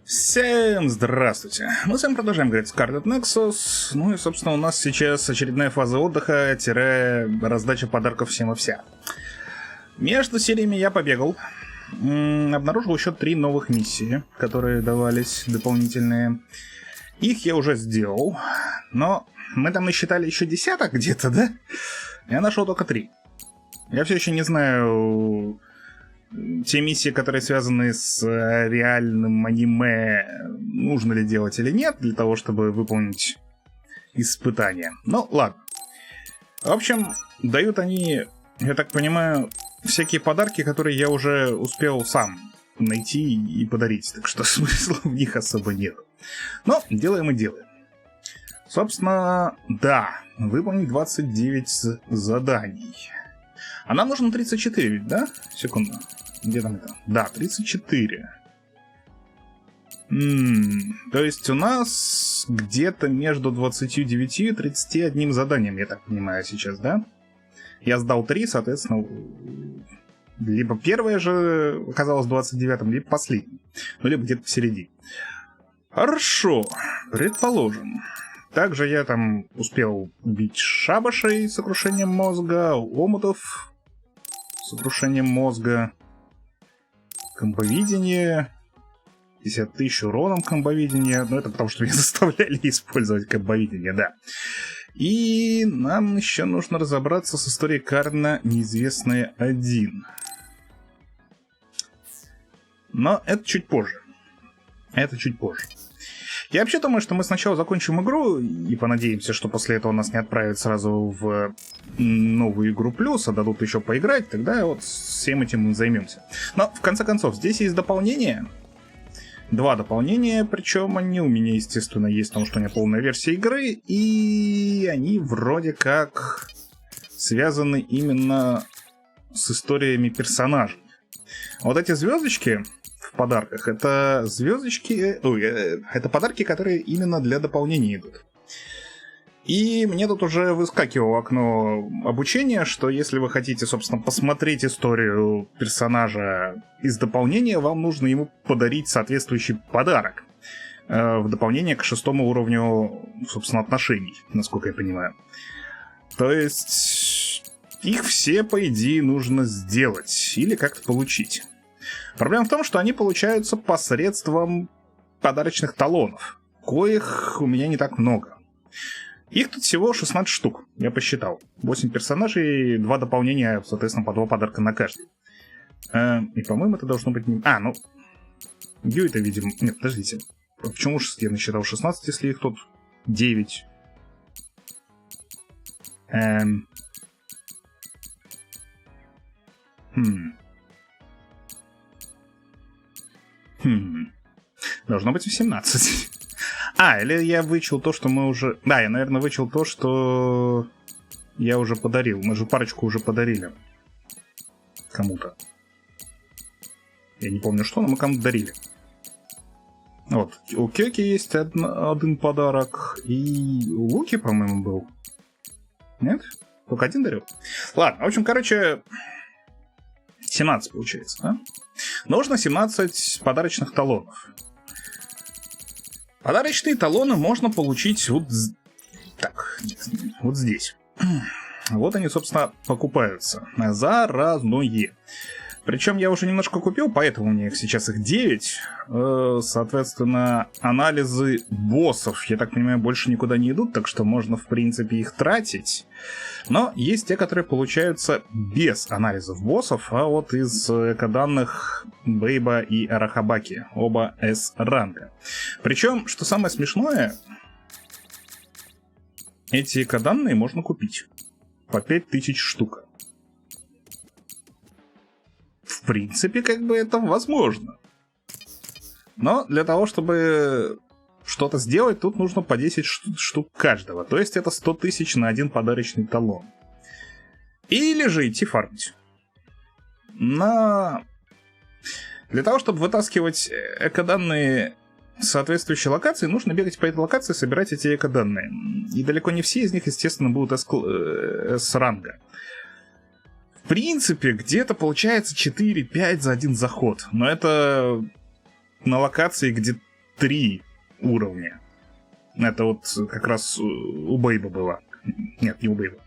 Всем здравствуйте! Мы с вами продолжаем играть в Scarlet Nexus. Ну и, собственно, у нас сейчас очередная фаза отдыха-раздача подарков всем и вся. Между сериями я побегал. Обнаружил еще 3 новых миссии, которые давались дополнительные. Их я уже сделал. Но мы там насчитали еще десяток где-то, да? Я нашел только 3. Я все еще не знаю... Те миссии, которые связаны с реальным аниме, нужно ли делать или нет, для того, чтобы выполнить испытания. Ну, ладно. В общем, дают они, я так понимаю, всякие подарки, которые я уже успел сам найти и подарить. Так что смысла в них особо нет. Но делаем и делаем. Собственно, да, выполнить 29 заданий. А нам нужно 34, ведь, да? Секунду. Где там это? Да, 34. То есть у нас где-то между 29 и 31 заданием, я так понимаю, сейчас, да? Я сдал 3, соответственно, либо первое же оказалось 29-м, либо последним. Ну, либо где-то посередине. Хорошо, предположим. Также я там успел убить шабашей с сокрушением мозга, омутов с сокрушением мозга, комбовидение, 50 тысяч уроном комбовидения. Ну, это потому, что меня заставляли использовать комбовидение, да. И нам еще нужно разобраться с историей Карна «Неизвестная 1». Но это чуть позже. Я вообще думаю, что мы сначала закончим игру и понадеемся, что после этого нас не отправят сразу в новую игру плюс, а дадут еще поиграть, тогда вот всем этим мы займемся. Но, в конце концов, здесь есть дополнение. 2 дополнения, причем они у меня, естественно, есть, потому что у меня полная версия игры, и они вроде как связаны именно с историями персонажей. Вот эти звездочки в подарках, это звездочки, это подарки, которые именно для дополнения идут. И мне тут уже выскакивало окно обучения, что если вы хотите, собственно, посмотреть историю персонажа из дополнения, вам нужно ему подарить соответствующий подарок. В дополнение к 6-му уровню, собственно, отношений, насколько я понимаю. То есть их все, по идее, нужно сделать или как-то получить. Проблема в том, что они получаются посредством подарочных талонов, коих у меня не так много. Их тут всего 16 штук, я посчитал. 8 персонажей, 2 дополнения, соответственно, по 2 подарка на каждый. И, по-моему, это должно быть... ну, Ю-это, видимо... Нет, подождите. Почему же я насчитал 16, если их тут 9? Должно быть 18. Или я вычел то, что мы уже... Да, я, наверное, вычел то, что я уже подарил. Мы же парочку уже подарили. Кому-то. Я не помню что, но мы кому-то дарили. Вот. У Кёки есть один подарок. И у Луки, по-моему, был. Нет? Только один дарил? Ладно, в общем, короче... 17 получается, да? Нужно 17 подарочных талонов. Подарочные талоны можно получить вот... Так, вот здесь. Вот они, собственно, покупаются. За разное. Причем я уже немножко купил, поэтому у меня сейчас их 9. Соответственно, анализы боссов, я так понимаю, больше никуда не идут, так что можно, в принципе, их тратить. Но есть те, которые получаются без анализов боссов, а вот из экоданных Бейба и Арахабаки, оба S-ранга. Причем, что самое смешное, эти экоданные можно купить по 5000 штук. В принципе, как бы это возможно. Но для того, чтобы что-то сделать, тут нужно по 10 штук каждого. То есть это 100 тысяч на один подарочный талон. Или же идти фармить. Для того, чтобы вытаскивать экоданные соответствующей локации, нужно бегать по этой локации и собирать эти экоданные. И далеко не все из них, естественно, будут S-ранга. В принципе, где-то получается 4-5 за один заход. Но это на локации, где 3 уровня. Это вот как раз у Бейба было. Нет, не у Бейба.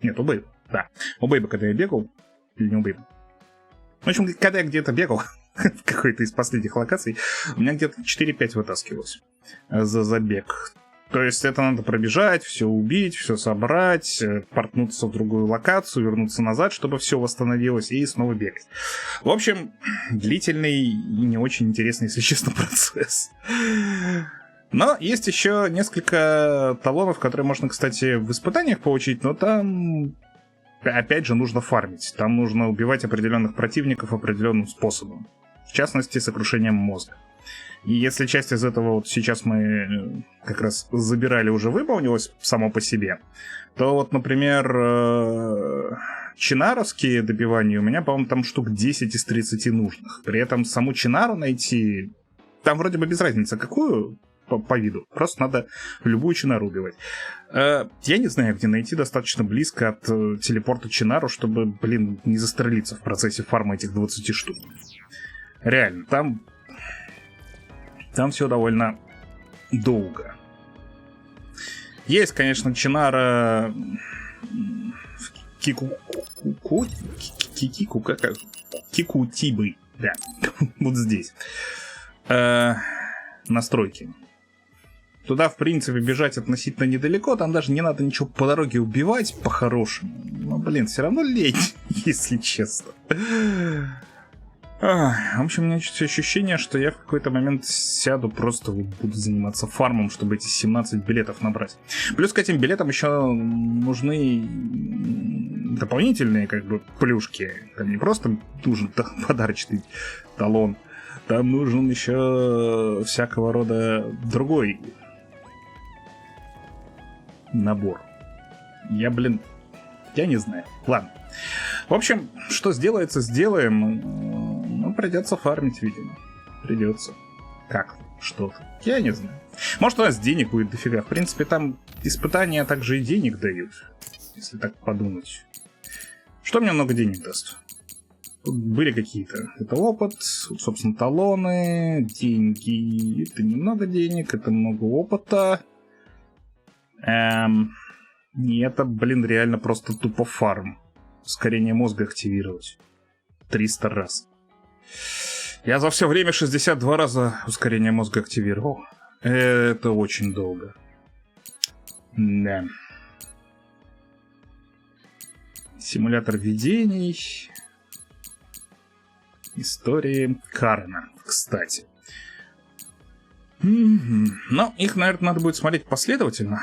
Нет, у Бейба, да. У Бейба, когда я бегал, или не у Бейба. В общем, когда я где-то бегал, в какой-то из последних локаций, у меня где-то 4-5 вытаскивалось за забег. То есть это надо пробежать, все убить, все собрать, портнуться в другую локацию, вернуться назад, чтобы все восстановилось, и снова бегать. В общем, длительный и не очень интересный, если честно, процесс. Но есть еще несколько талонов, которые можно, кстати, в испытаниях получить, но там, опять же, нужно фармить. Там нужно убивать определенных противников определенным способом. В частности, сокрушением мозга. И если часть из этого вот сейчас мы как раз забирали, уже выполнилась само по себе, то вот, например, чинаровские добивания у меня, по-моему, там штук 10 из 30 нужных. При этом саму чинару найти, там вроде бы без разницы какую по виду, просто надо любую чинару убивать. Я не знаю, где найти достаточно близко от телепорта чинару, чтобы, блин, не застрелиться в процессе фарма этих 20 штук. Реально, там все довольно долго. Есть, конечно, чинара Кикутибы, да, вот здесь. Настройки. Туда, в принципе, бежать относительно недалеко, там даже не надо ничего по дороге убивать по-хорошему. Но, блин, все равно лень, если честно. В общем, у меня ощущение, что я в какой-то момент сяду, просто буду заниматься фармом, чтобы эти 17 билетов набрать. Плюс к этим билетам еще нужны дополнительные, как бы, плюшки. Там не просто нужен подарочный талон, там нужен еще всякого рода другой набор. Я не знаю. Ладно. В общем, что сделается, сделаем. Ну, придется фармить, видимо. Придется. Как? Что-то. Я не знаю. Может, у нас денег будет дофига. В принципе, там испытания также и денег дают. Если так подумать. Что мне много денег даст? Тут были какие-то. Это опыт, собственно, талоны, деньги. Это немного денег, это много опыта. И это, блин, реально просто тупо фарм. Ускорение мозга активировать. 300 раз. Я за все время 62 раза ускорение мозга активировал. Это очень долго. Да. Симулятор видений. Истории Карена, кстати. Но их, наверное, надо будет смотреть последовательно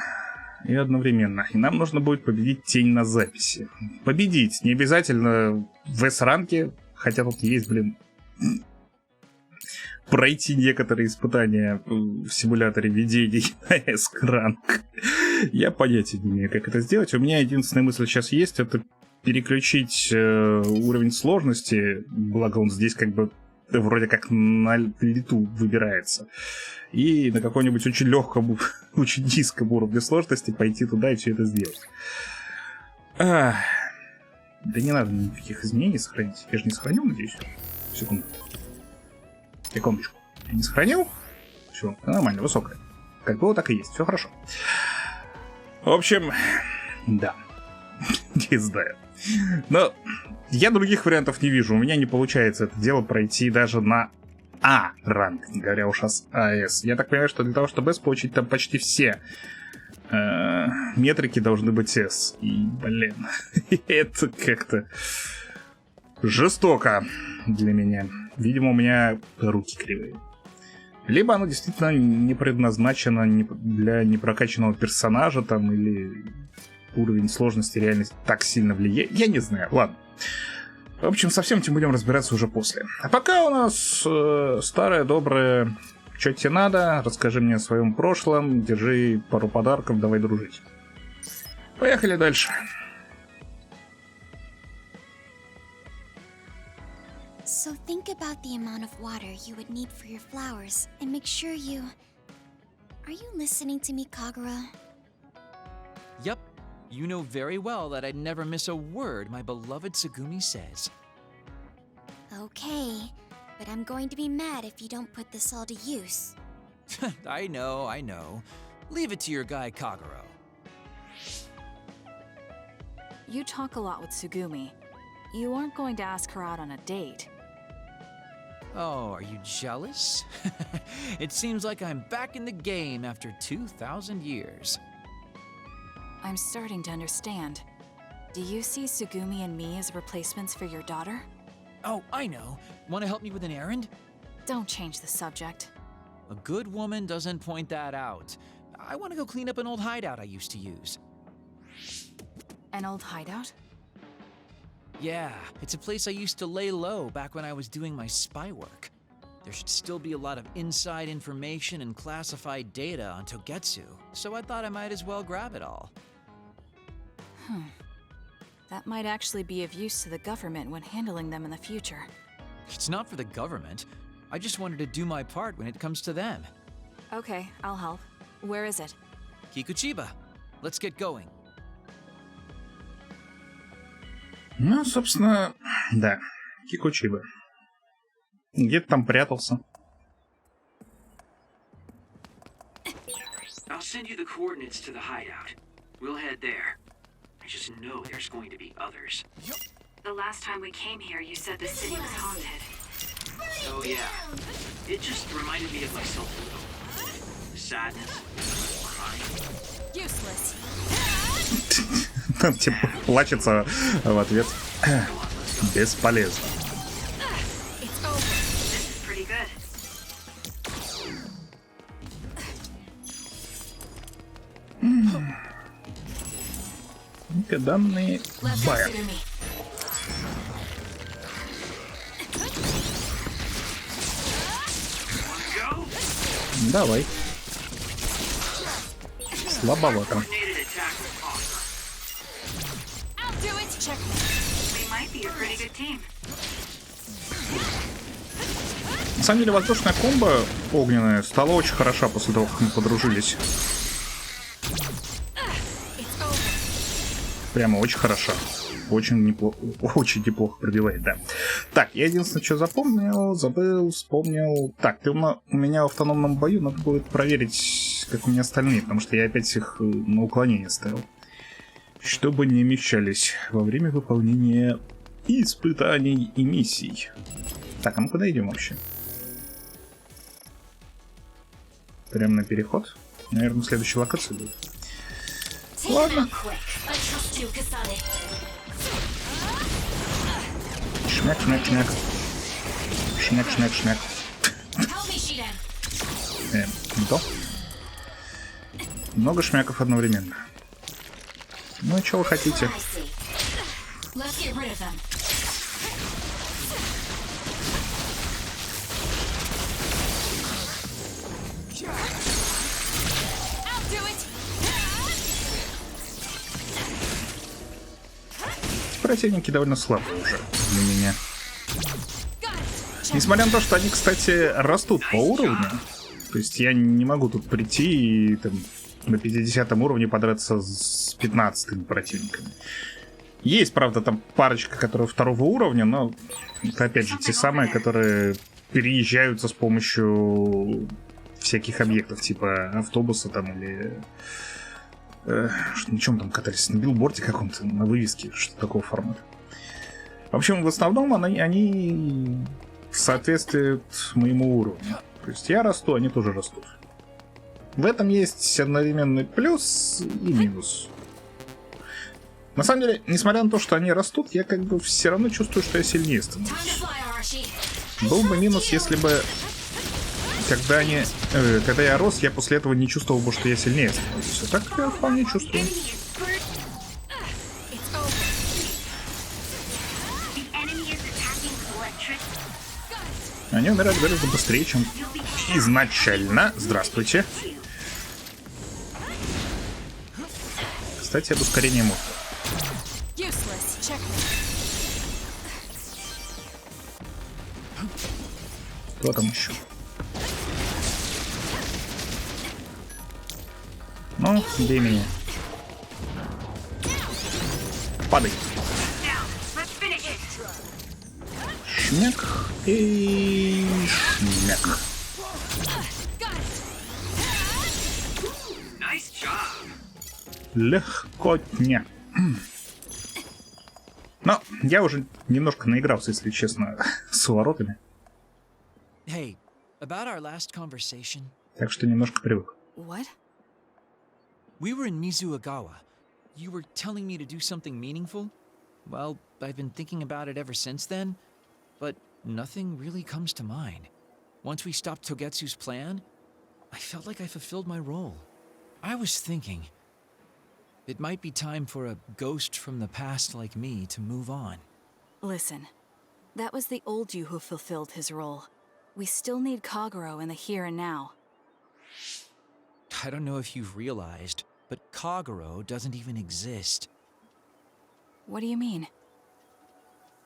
и одновременно. И нам нужно будет победить тень на записи. Победить. Не обязательно в S-ранке. Хотя тут есть, блин, пройти некоторые испытания в симуляторе видений на S-ранг. Я понятия не имею, как это сделать. У меня единственная мысль сейчас есть, это переключить уровень сложности, благо он здесь как бы вроде как на лету выбирается, и на какой-нибудь очень легком, очень низком уровне сложности пойти туда и все это сделать. Да не надо никаких изменений сохранить. Я же не сохранил, надеюсь? Секунду. Секундочку. Я не сохранил? Все, нормально, высокое. Как было, так и есть. Все хорошо. В общем, да. Не знаю. Но я других вариантов не вижу. У меня не получается это дело пройти даже на А-ранг, не говоря уж о АС. Я так понимаю, что для того, чтобы С получить, там почти все метрики должны быть С. И, блин, это как-то жестоко для меня. Видимо, у меня руки кривые. Либо оно действительно не предназначено для непрокачанного персонажа, там, или уровень сложности реально так сильно влияет. Я не знаю, ладно. В общем, со всем этим будем разбираться уже после. А пока у нас старое доброе «Чё тебе надо? Расскажи мне о своем прошлом, держи пару подарков, давай дружить». Поехали дальше. So think about the amount of water you would need for your flowers and make sure you... Are you listening to me, Kagura? Yep. You know very well that I'd never miss a word my beloved Tsugumi says. Okay. but I'm going to be mad if you don't put this all to use. I know. Leave it to your guy Kagero. You talk a lot with Tsugumi. You aren't going to ask her out on a date. Oh, are you jealous? It seems like I'm back in the game after 2,000 years. I'm starting to understand. Do you see Tsugumi and me as replacements for your daughter? Oh, I know. Want to help me with an errand? Don't change the subject. A good woman doesn't point that out. I want to go clean up an old hideout I used to use. An old hideout? Yeah, it's a place I used to lay low back when I was doing my spy work. There should still be a lot of inside information and classified data on Togetsu, so I thought I might as well grab it all. That might actually be of use to the government when handling them in the future. It's not for the government. I just wanted to do my part when it comes to them. Okay, I'll help. Where is it? Kikuchiba, let's get going. Ну, собственно, да, Кикучиба. Где-то там прятался. I'll send you the coordinates to the hideout. We'll head there. I just know there's going to be others. The last time we came here, you said the city was haunted. Oh yeah. It just reminded me of myself a little. Sadness, crying. Useless. Там типа плачется в ответ. Бесполезно. This is pretty good. Данные бая. Давай. Слабовато. Coordinated attack with offer. I'll do it. Check. We might be a pretty good team. На самом деле воздушная комбо огненная стала очень хороша после того, как мы подружились. Прямо очень хороша. Очень неплохо пробивает, да. Так, я единственное, что запомнил, вспомнил. Так, ты у меня в автономном бою, надо будет проверить, как у меня остальные, потому что я опять их на уклонение ставил. Чтобы не мешались во время выполнения испытаний и миссий. Так, а мы куда идем вообще? Прямо на переход? Наверное, следующая локация будет. Ладно. Шмяк, шмяк, шмяк. Шмяк, шмяк, шмяк. Да. Много шмяков одновременно. Ну и что вы хотите? Противники довольно слабые уже для меня. Несмотря на то, что они, кстати, растут по уровню. То есть я не могу тут прийти и там, на 50 уровне подраться с 15 противниками. Есть, правда, там парочка, которые второго уровня, но это опять же те самые, которые переезжаются с помощью всяких объектов, типа автобуса там или... на чем там катались? На билборде каком-то, на вывеске, что такого формата. В общем, в основном они соответствуют моему уровню. То есть я расту, они тоже растут. В этом есть одновременный плюс и минус. На самом деле, несмотря на то, что они растут, я как бы все равно чувствую, что я сильнее становлюсь. Был бы минус, если бы когда я рос, я после этого не чувствовал бы, что я сильнее становлюсь. А так я вполне чувствую. Они умирают гораздо быстрее, чем изначально. Здравствуйте. Кстати, об ускорении мозга. Кто там еще? Ну, бей меня. Падай. Шмяк и шмяк. Nice job. Легкотня. Но я уже немножко наигрался, если честно, с воротами. Hey, about our last conversation. Так что немножко привык. What? We were in Mizuagawa. You were telling me to do something meaningful? Well, I've been thinking about it ever since then, but nothing really comes to mind. Once we stopped Togetsu's plan, I felt like I fulfilled my role. I was thinking, it might be time for a ghost from the past like me to move on. Listen, that was the old you who fulfilled his role. We still need Kagero in the here and now. I don't know if you've realized, but Kagero doesn't even exist. What do you mean?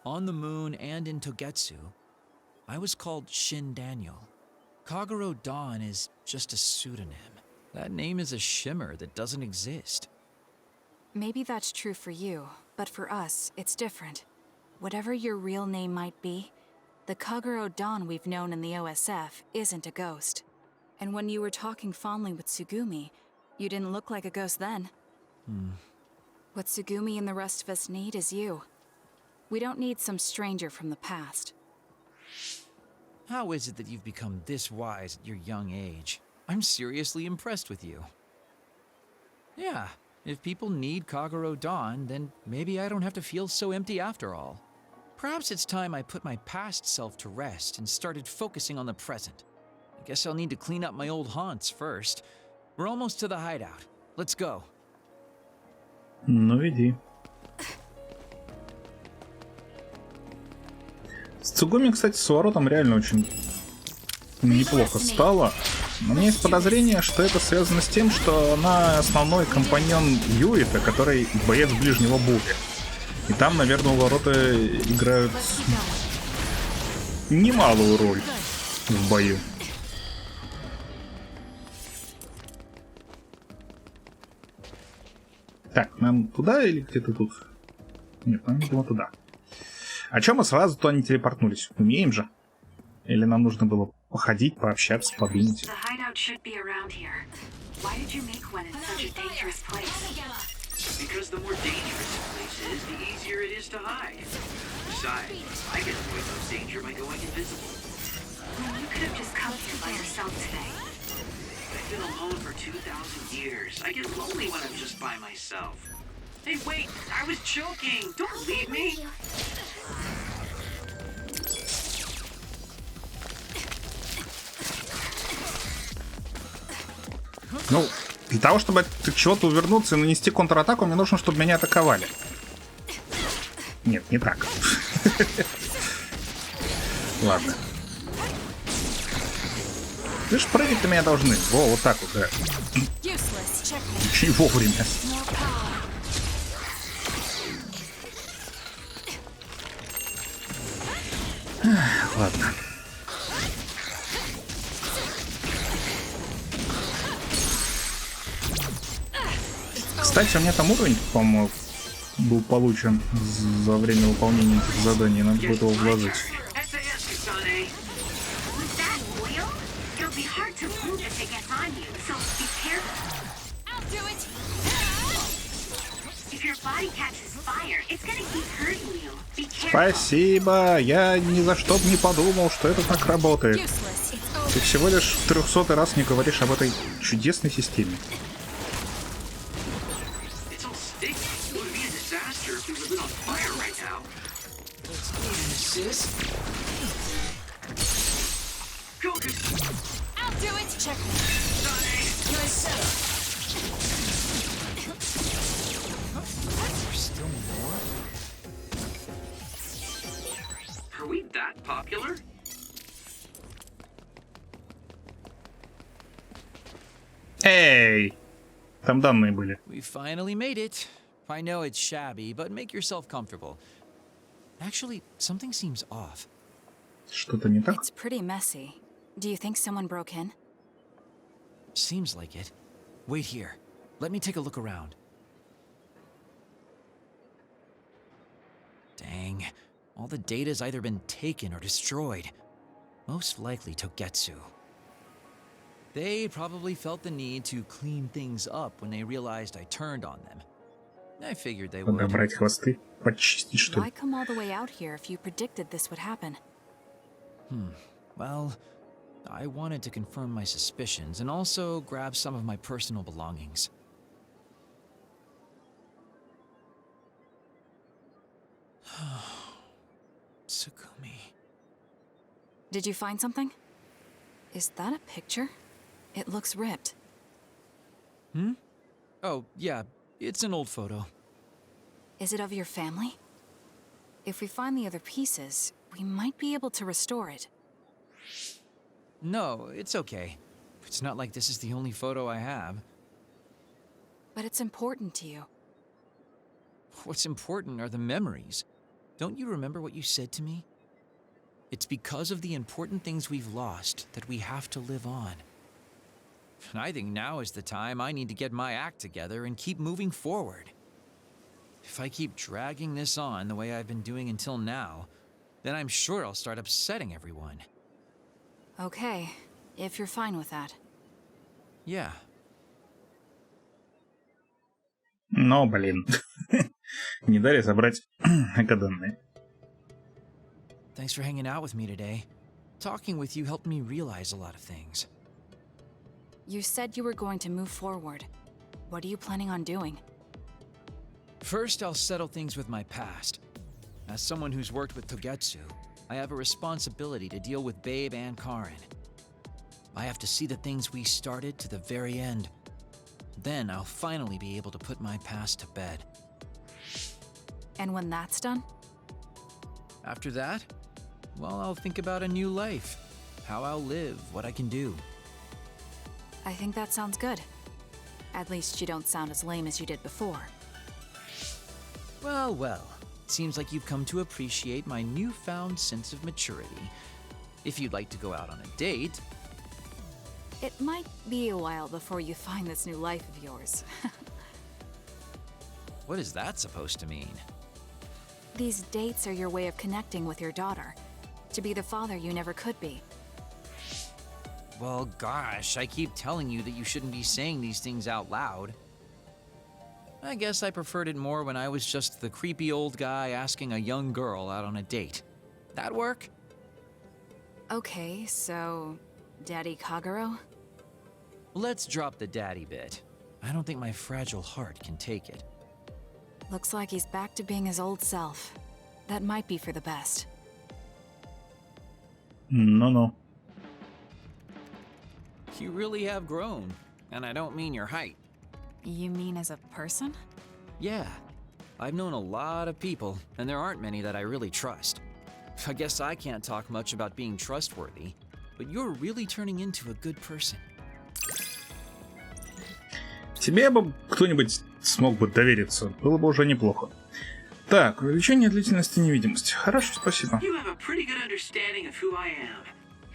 On the moon and in Togetsu, I was called Shin Daniel. Kagero Dawn is just a pseudonym. That name is a shimmer that doesn't exist. Maybe that's true for you, but for us, it's different. Whatever your real name might be, the Kagero Dawn we've known in the OSF isn't a ghost. And when you were talking fondly with Tsugumi, you didn't look like a ghost then. What Tsugumi and the rest of us need is you. We don't need some stranger from the past. How is it that you've become this wise at your young age? I'm seriously impressed with you. Yeah, if people need Kagero Dawn, then maybe I don't have to feel so empty after all. Perhaps it's time I put my past self to rest and started focusing on the present. I guess I'll need to clean up my old haunts first. We're almost to the hideout. Let's go. Ну, иди. С Цугуми, кстати, с воротом реально очень неплохо стало. Но у меня есть подозрение, что это связано с тем, что она основной компаньон Юита, который боец ближнего боя. И там, наверное, ворота играют немалую роль в бою. Так, нам туда или где-то тут? Нет, нам, видимо, туда. А чё мы сразу-то не телепортнулись? Умеем же? Или нам нужно было походить, пообщаться, подумать? The hideout should be around here. Why did you make one in such a dangerous place? Because the more dangerous a place is, the easier it is to hide. Besides, I can avoid those danger by going invisible. You could have just come here by yourself today. I've been alone for 2,000 years. I get lonely when I'm just by myself. Hey, wait! I was joking! Don't leave me! Ну, для того, чтобы от чего-то увернуться и нанести контратаку, мне нужно, чтобы меня атаковали. Нет, не так. Ладно. Вы ж прыгать на меня должны. Во, вот так вот, да. И вовремя. Ладно. Кстати, у меня там уровень, по-моему, был получен за время выполнения этих заданий. Надо будет его вложить. Спасибо! Я ни за что бы не подумал, что это так работает. Ты всего лишь в 300-й раз не говоришь об этой чудесной системе. Are we that popular? Эй! Там данные были. We finally made it. I know it's shabby, but make yourself comfortable. Actually, something seems off. Что-то не так? It's pretty messy. Do you think someone broke in? Seems like it. Wait here. Let me take a look around. Dang. All the data's either been taken or destroyed. Most likely Togetsu. They probably felt the need to clean things up when they realized I turned on them. I figured they would. Подобрать хвосты, почистить, что Why ли? come all the way out here if you predicted this would happen? Well, I wanted to confirm my suspicions and also grab some of my personal belongings. Tsugumi. Did you find something? Is that a picture? It looks ripped. Oh, yeah, it's an old photo. Is it of your family? If we find the other pieces, we might be able to restore it. No, it's okay. It's not like this is the only photo I have. But it's important to you. What's important are the memories. Don't you remember what you said to me? It's because of the important things we've lost that we have to live on. And I think now is the time I need to get my act together and keep moving forward. If I keep dragging this on the way I've been doing until now, then I'm sure I'll start upsetting everyone. Okay, if you're fine with that. Yeah. Но, блин. Не дали забрать экоданные. Thanks for hanging out with me today. Talking with you helped me realize a lot of things. You said you were going to move forward. What are you planning on doing? First, I'll settle things with my past. As someone who's worked with Togetsu, I have a responsibility to deal with Babe and Karin. I have to see the things we started to the very end. Then I'll finally be able to put my past to bed. And when that's done? After that, well, I'll think about a new life. How I'll live, what I can do. I think that sounds good. At least you don't sound as lame as you did before. Well, well. It seems like you've come to appreciate my newfound sense of maturity. If you'd like to go out on a date... It might be a while before you find this new life of yours. What is that supposed to mean? These dates are your way of connecting with your daughter. To be the father you never could be. Well, gosh, I keep telling you that you shouldn't be saying these things out loud. I guess I preferred it more when I was just the creepy old guy asking a young girl out on a date. That work? Okay, so... Daddy Kagero? Let's drop the daddy bit. I don't think my fragile heart can take it. Looks like he's back to being his old self. That might be for the best. Ну-ну. You really have grown. And I don't mean your height. You mean as a person? Yeah. I've known a lot of people, and there aren't many that I really trust. I guess I can't talk much about being trustworthy, but you're really turning into a good person. Тебе бы кто-нибудь смог бы довериться. Было бы уже неплохо. Так, увеличение длительности невидимости. Хорошо, спасибо. You have a pretty good understanding of who I am.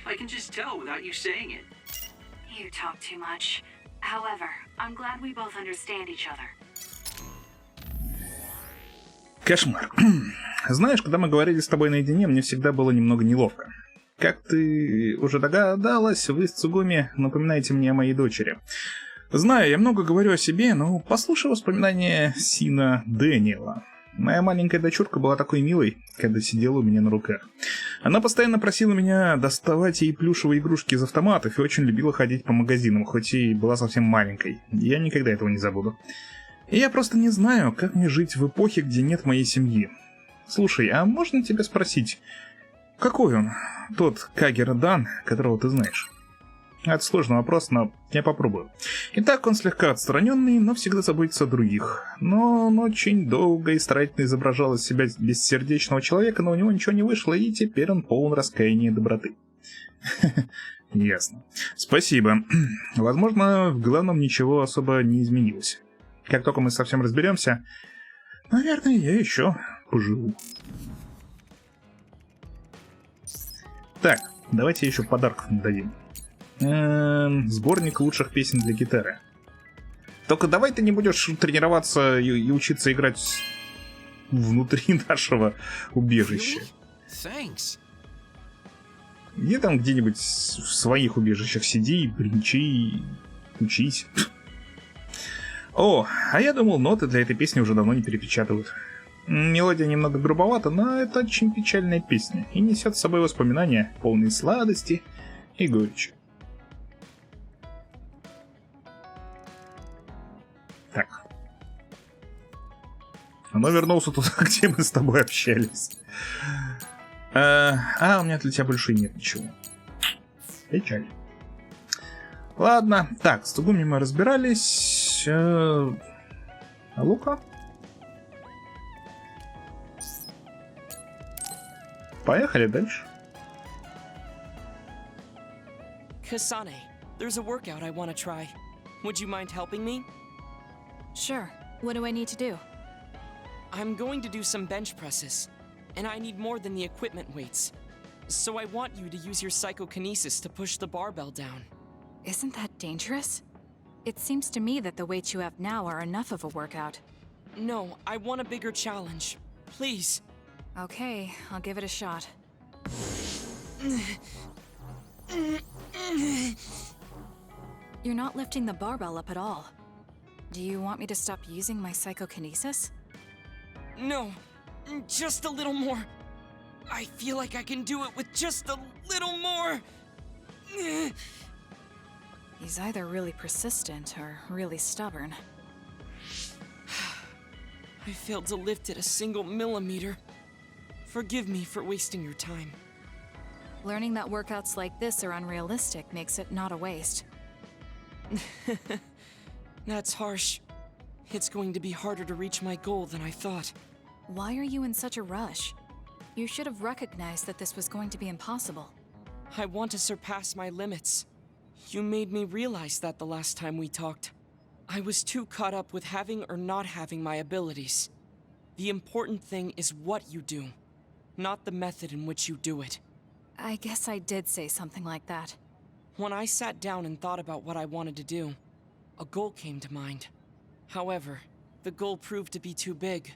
I can just tell without you saying it. You talk too much. However, I'm glad we both understand each other. Кошмар. Знаешь, когда мы говорили с тобой наедине, мне всегда было немного неловко. Как ты уже догадалась, вы с Цугуми напоминаете мне о моей дочери. Знаю, я много говорю о себе, но послушай воспоминания сына Дэниела. Моя маленькая дочурка была такой милой, когда сидела у меня на руках. Она постоянно просила меня доставать ей плюшевые игрушки из автоматов и очень любила ходить по магазинам, хоть и была совсем маленькой. Я никогда этого не забуду. И я просто не знаю, как мне жить в эпохе, где нет моей семьи. Слушай, а можно тебя спросить, какой он, тот Кагера-дан, которого ты знаешь? Это сложный вопрос, но я попробую. Итак, он слегка отстраненный, но всегда заботится о других. Но он очень долго и старательно изображал из себя бессердечного человека, но у него ничего не вышло, и теперь он полон раскаяния и доброты. Ясно. Спасибо. Возможно, в главном ничего особо не изменилось. Как только мы совсем разберемся, наверное, я еще поживу. Так, давайте еще подарок дадим. Сборник лучших песен для гитары. Только давай ты не будешь тренироваться и учиться играть внутри нашего убежища. Really? Thanks. Иди там где-нибудь в своих убежищах сиди, бренчи, учись. О, а я думал, ноты для этой песни уже давно не перепечатывают. Мелодия немного грубовата, но это очень печальная песня и несет с собой воспоминания, полные сладости и горечи. Так. Оно вернулся туда, где мы с тобой общались. У меня для тебя больше нет ничего. Печаль. Ладно. Так, с Тугуми мы разбирались. Лука? Поехали дальше. Kasane, there's a workout I want to try. Would you mind helping me? Sure. What do I need to do? I'm going to do some bench presses, and I need more than the equipment weights. So I want you to use your psychokinesis to push the barbell down. Isn't that dangerous? It seems to me that the weights you have now are enough of a workout. No, I want a bigger challenge. Please. Okay, I'll give it a shot. You're not lifting the barbell up at all. Do you want me to stop using my psychokinesis? No, just a little more. I feel like I can do it with just a little more. He's either really persistent or really stubborn. I failed to lift it a single millimeter. Forgive me for wasting your time. Learning that workouts like this are unrealistic makes it not a waste. That's harsh. It's going to be harder to reach my goal than I thought. Why are you in such a rush? You should have recognized that this was going to be impossible. I want to surpass my limits. You made me realize that the last time we talked. I was too caught up with having or not having my abilities. The important thing is what you do, not the method in which you do it. I guess I did say something like that. When I sat down and thought about what I wanted to do, a goal came to mind. However, the goal proved to be too big.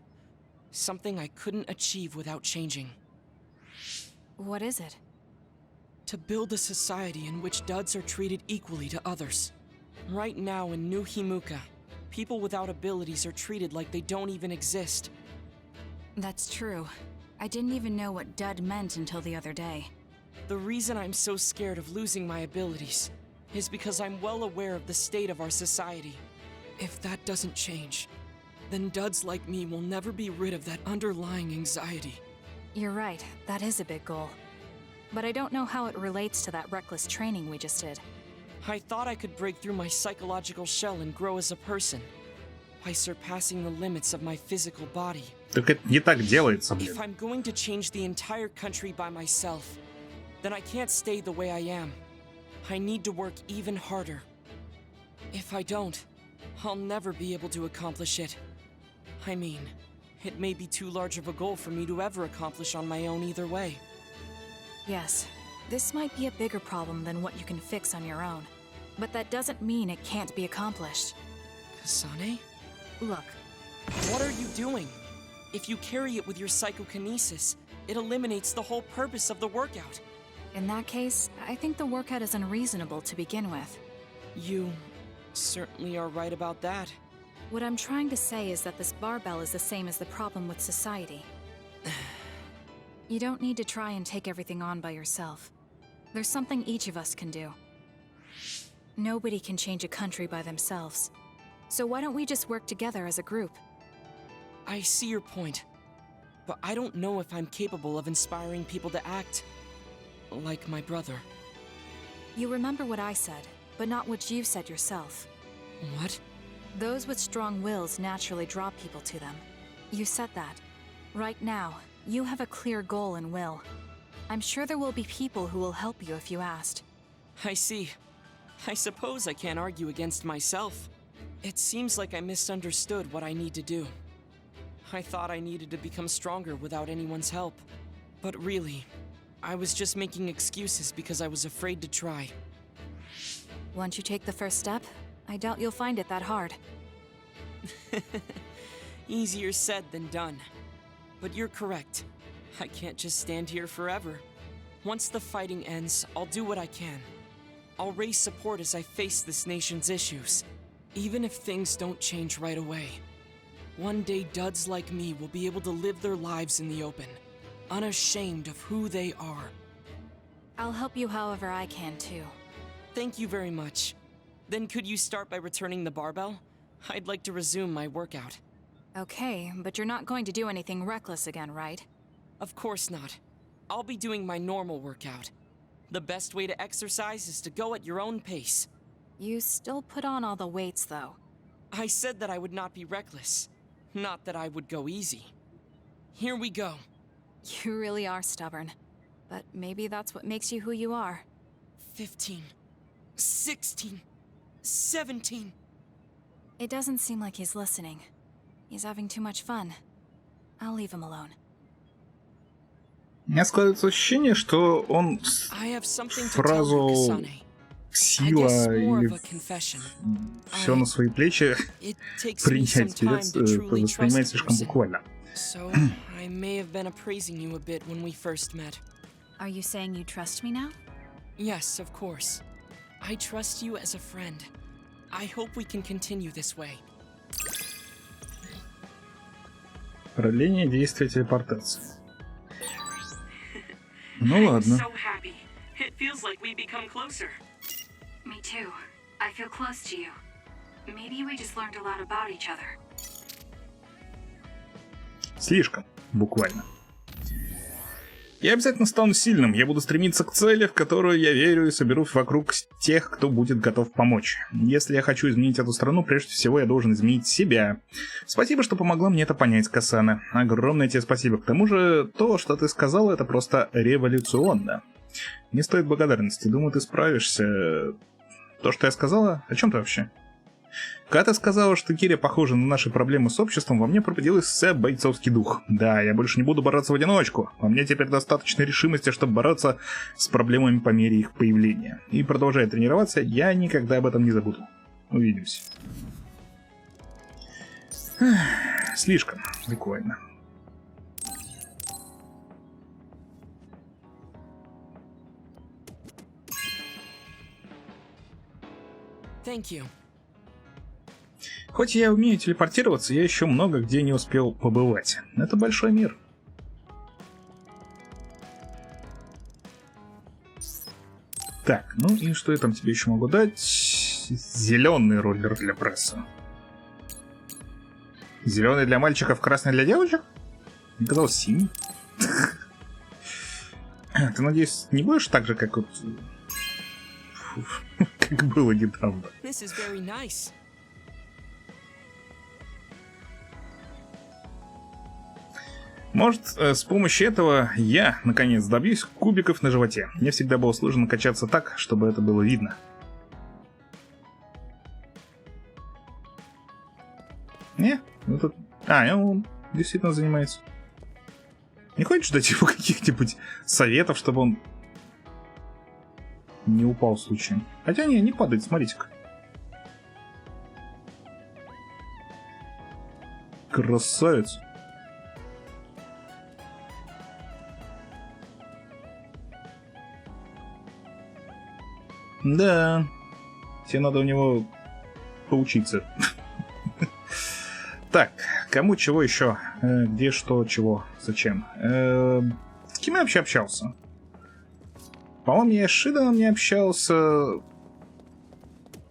Something I couldn't achieve without changing. What is it? To build a society in which duds are treated equally to others. Right now in New Himuka, people without abilities are treated like they don't even exist. That's true. I didn't even know what dud meant until the other day. The reason I'm so scared of losing my abilities is because I'm well aware of the state of our society. If that doesn't change, then duds like me will never be rid of that underlying anxiety. You're right, that is a big goal. But I don't know how it relates to that reckless training we just did. I thought I could break through my psychological shell and grow as a person by surpassing the limits of my physical body. Так это не так делается, блин. If I'm going to change the entire country by myself, then I can't stay the way I am. I need to work even harder. If I don't, I'll never be able to accomplish it. I mean, it may be too large of a goal for me to ever accomplish on my own either way. Yes, this might be a bigger problem than what you can fix on your own. But that doesn't mean it can't be accomplished. Kasane? Look, What are you doing? If you carry it with your psychokinesis, it eliminates the whole purpose of the workout. in that case, I think the workout is unreasonable to begin with. You certainly are right about that. What I'm trying to say is that this barbell is the same as the problem with society. You don't need to try and take everything on by yourself. There's something each of us can do. Nobody can change a country by themselves. So why don't we just work together as a group? I see your point, but I don't know if I'm capable of inspiring people to act like my brother. You remember what I said, but not what you said yourself. What? Those with strong wills naturally draw people to them. You said that. Right now, you have a clear goal and will. I'm sure there will be people who will help you if you asked. I see. I suppose I can't argue against myself. It seems like I misunderstood what I need to do. I thought I needed to become stronger without anyone's help. But really, I was just making excuses because I was afraid to try. Once you take the first step, I doubt you'll find it that hard. Easier said than done. but you're correct. I can't just stand here forever. Once the fighting ends, I'll do what I can. I'll raise support as I face this nation's issues, even if things don't change right away. One day, duds like me will be able to live their lives in the open, unashamed of who they are. I'll help you however I can, too. Thank you very much. Then could you start by returning the barbell? I'd like to resume my workout. Okay, but you're not going to do anything reckless again, right? Of course not. I'll be doing my normal workout. The best way to exercise is to go at your own pace. You still put on all the weights, though. I said that I would not be reckless, not that I would go easy. Here we go. You really are stubborn. But maybe that's what makes you who you are. 15, 16, 17. It doesn't seem like he's listening. He's having too much fun. I'll leave him alone. У меня складывается ощущение, что он фразу «сила» или «все на свои плечи» принять воспринимает слишком буквально. I may have been appraising you a bit when we first met. Are you saying you trust me now? Yes, of course. I trust you as a friend. I hope we can continue this way. Продление действия телепортации. Ну ладно. So happy. It feels like we become closer. Me too. I feel close to you. Maybe we just learned a lot about each other. Слишком, буквально. Я обязательно стану сильным, я буду стремиться к цели, в которую я верю, и соберу вокруг тех, кто будет готов помочь. Если я хочу изменить эту страну, прежде всего я должен изменить себя. Спасибо, что помогла мне это понять, Касана. Огромное тебе спасибо. К тому же, то, что ты сказала, это просто революционно. Не стоит благодарности, думаю, ты справишься. То, что я сказала, о чем ты вообще? Когда ты сказала, что Киря похожа на наши проблемы с обществом, во мне пробудился бойцовский дух. Да, я больше не буду бороться в одиночку. Во мне теперь достаточно решимости, чтобы бороться с проблемами по мере их появления. И продолжая тренироваться, я никогда об этом не забуду. Увидимся. Слишком прикольно. Thank you. Хоть я умею телепортироваться, я еще много где не успел побывать. Это большой мир. Так, ну и что я там тебе еще могу дать? Зеленый роллер для пресса. Зеленый для мальчиков, красный для девочек? Мне казалось, синий. Ты, надеюсь, не будешь так же, как вот... как было недавно? Может, с помощью этого я, наконец, добьюсь кубиков на животе. Мне всегда было сложно качаться так, чтобы это было видно. Не? Ну тут... он действительно занимается. Не хочешь дать ему каких-нибудь советов, чтобы он не упал случайно? Хотя не падает, смотрите-ка. Красавец. Да, тебе надо у него поучиться. Так, кому чего еще? Где что, чего, зачем? С кем я вообще общался? По-моему, я с Шиданом не общался.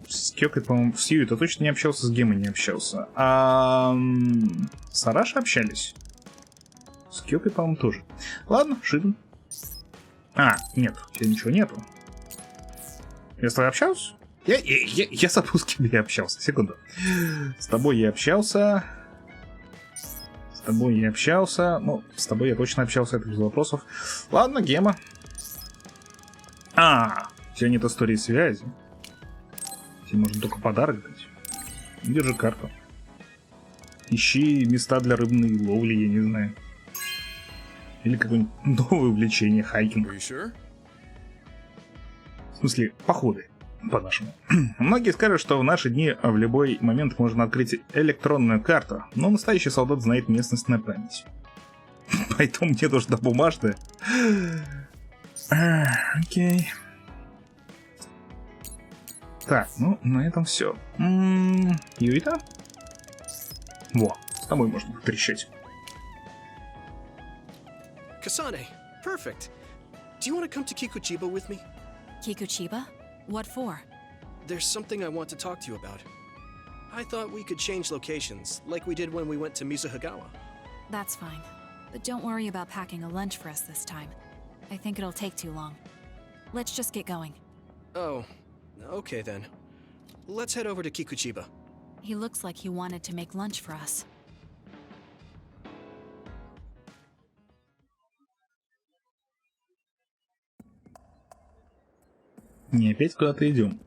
С Кёкой, по-моему, с Ю-то точно не общался, с Гемой не общался. А с Арашей общались? С Кёкой, по-моему, тоже. Ладно, Шидан. Нет, у тебя ничего нету. Я с тобой общался? Я забыл, с кем я общался. Секунду. С тобой я общался. С тобой я общался. Ну, с тобой я точно общался, это без вопросов. Ладно, Гема. У тебя нет истории связи. Тебе можно только подарок дать. Держи карту. Ищи места для рыбной ловли, я не знаю. Или какое-нибудь новое увлечение, хайкинг. В смысле, походы, по-нашему. Многие скажут, что в наши дни в любой момент можно открыть электронную карту, но настоящий солдат знает местность на память. Поэтому мне нужна бумажная. Окей. Так, ну, на этом все. Юита? Во, с тобой можно потрещать. Kasane, perfect. Do you want to come to Kikuchiba with me? Kikuchiba? What for? There's something I want to talk to you about. I thought we could change locations, like we did when we went to Mizuhagawa. That's fine. But don't worry about packing a lunch for us this time. I think it'll take too long. Let's just get going. Oh, okay then. Let's head over to Kikuchiba. He looks like he wanted to make lunch for us. Не, опять куда-то идем.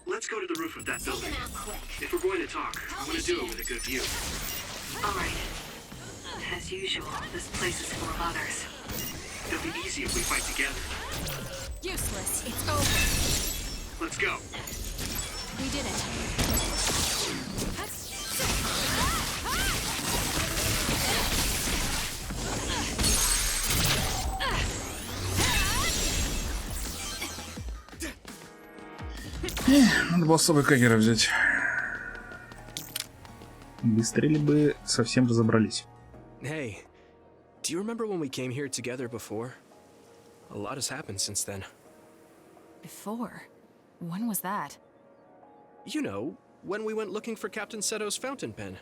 Let's go to the roof of that building. If we're going to talk, I want to do it with a good view. Alright. As usual, this place is full of others. It'll be easy if we fight together. Useless. It's over. Let's go. We did it. Надо было с собой Кагера взять. Быстрее бы совсем разобрались. Hey, do you remember when we came here together before? A lot has happened since then. Before? When was that? You know, when we went looking for Captain Seto's fountain pen.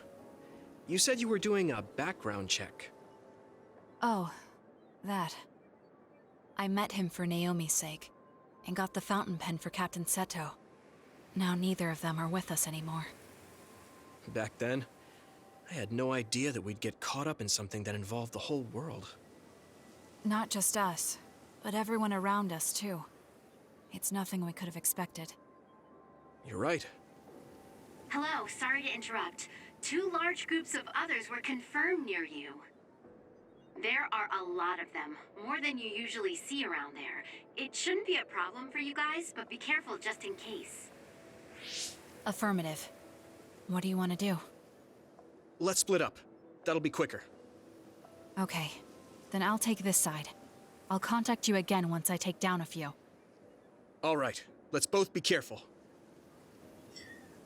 You said you were doing a background check. Oh, that. I met him for Naomi's sake, and got the fountain pen for Captain Seto. Now neither of them are with us anymore. Back then, I had no idea that we'd get caught up in something that involved the whole world. Not just us, but everyone around us too. It's nothing we could have expected. You're right. Hello, sorry to interrupt. 2 large groups of others were confirmed near you. There are a lot of them, more than you usually see around there. It shouldn't be a problem for you guys, but be careful just in case. Affirmative. What do you want to do? Let's split up. That'll be quicker. Okay, then I'll take this side. I'll contact you again once I take down a few. All right, let's both be careful.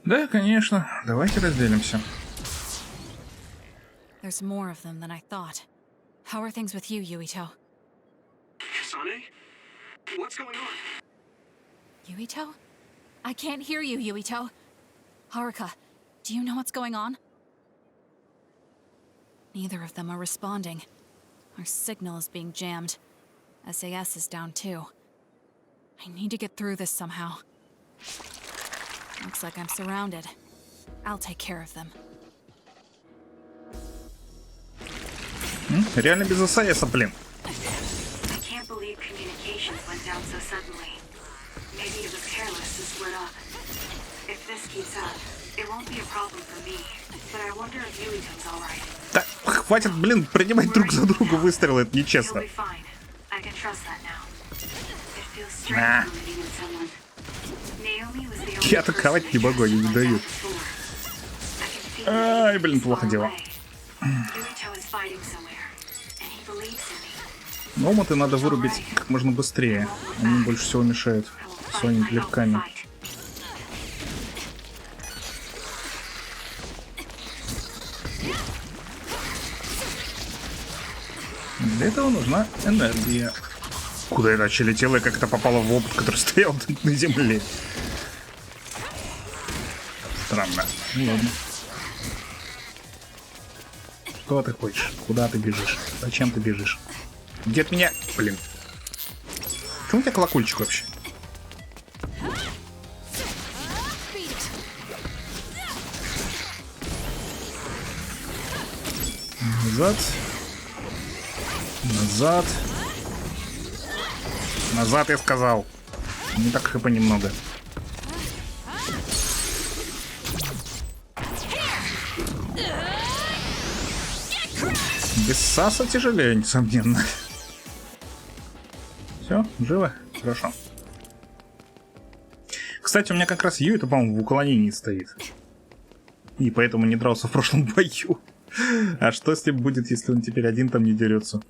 Да, конечно. Давайте разделимся. There's more of them than I thought. How are things with you, Yuito? Kasane? What's going on? Yuito? I can't hear you, Yuito. Haruka, do you know what's going on? Neither of them are responding. Our signal is being jammed. SAS is down too. I need to get through this somehow. Looks like I'm surrounded. I'll take care of them. Реально без САЭСа, блин. I can't believe communications went down so suddenly. Maybe it was careless to split up. If this keeps up, it won't be a problem for me. But I wonder if Yuito's alright. Так, хватит, блин, принимать друг за друга выстрелы, это нечестно. He'll be fine. I can trust that now. It feels strange believing in someone. Naomi was the only Я атаковать не могу, они не дают. Ай, блин, плохо дело. Омуты надо вырубить как можно быстрее. Они больше всего мешают своими плевками. Для этого нужна энергия. Куда иначе летела и как-то попала в опыт, который стоял на земле. Странно. Ну ладно. Что ты хочешь? Куда ты бежишь? Зачем ты бежишь? Где от меня? Блин. Почему у тебя колокольчик вообще? Назад. Назад. Назад, я сказал. Не так хп немного. Без саса тяжелее, несомненно. Все, живо? Хорошо. Кстати, у меня как раз Юита, по-моему, в уклонении стоит. И поэтому не дрался в прошлом бою. А что с ним будет, если он теперь один там не дерется?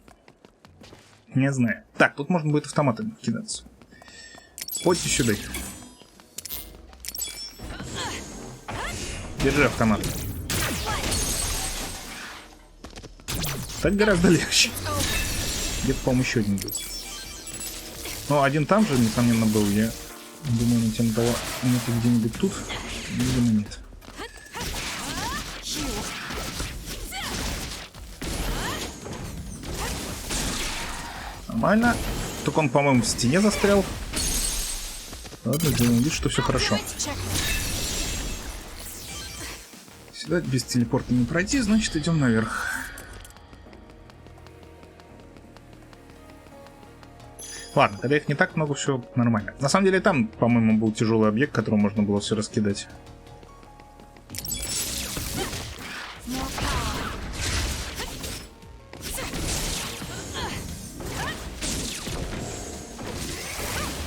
Не знаю. Так, тут можно будет автоматами кидаться. Ходите сюда. Держи автомат. Так гораздо легче. Где-то, по-моему, еще один был. Ну, один там же, несомненно, был. Я думаю, на тему того, нет где-нибудь тут. Видимо, нет. Нормально. Только он, по-моему, в стене застрял. Ладно, сделаем вид, что все хорошо. Сюда без телепорта не пройти, значит, идем наверх. Ладно, когда их не так много, все нормально. На самом деле там, по-моему, был тяжелый объект, которым можно было все раскидать.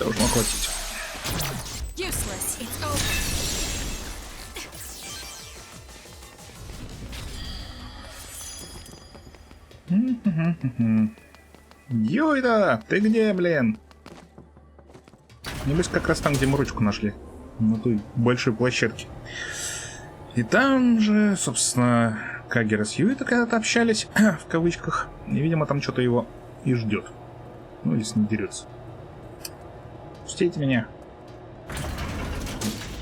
Должно хватить. Йойда, ты где, блин? Небось, как раз там, где мы ручку нашли. На той большой площадке. И там же, собственно, Кагера с Юита когда-то общались, в кавычках. И, видимо, там что-то его и ждет. Ну, если не дерется. Пустите меня.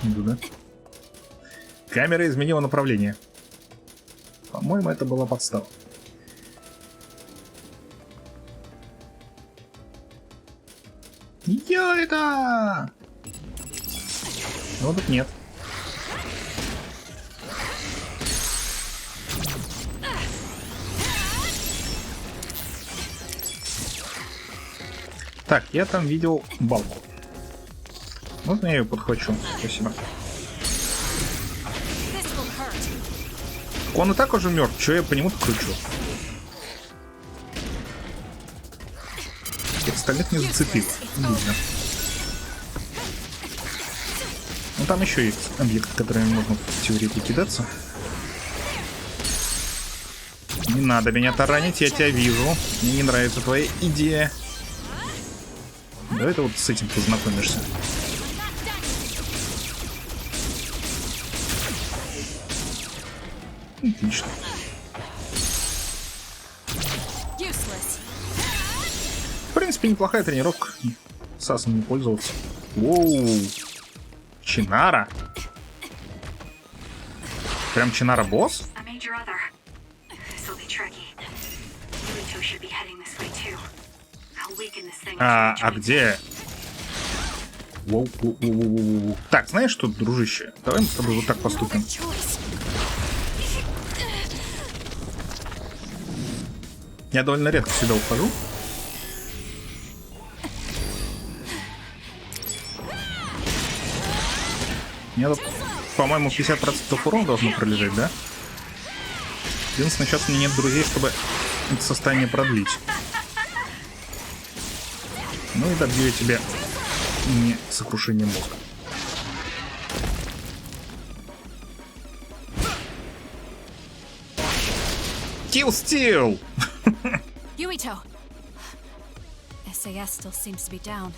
Иду, да? Камера изменила направление. По-моему, это была подстава. Йойда! Ну, тут нет. Так, я там видел балку. Можно я ее подхвачу? Спасибо. Он и так уже мертв. Че я по нему кручу? Остальных не зацепило. Видно. Ну там еще есть объект, которыми можно в теории кидаться. Не надо меня таранить, я тебя вижу. Мне не нравится твоя идея. Давай ты вот с этим познакомишься. Отлично. В принципе, неплохая тренировка. С асом не пользоваться. Воу. Чинара. Прям Чинара босс? А где? Воу. Так, знаешь что, дружище? Давай мы с тобой вот так поступим. Я довольно редко сюда ухожу. Мне тут, по-моему, 50% урона должно пролежать, да? Единственное, сейчас у меня нет друзей, чтобы это состояние продлить. Ну и добью я тебя не сокрушением мозга. Kill Steel! Yuito! SAS still seems to be down.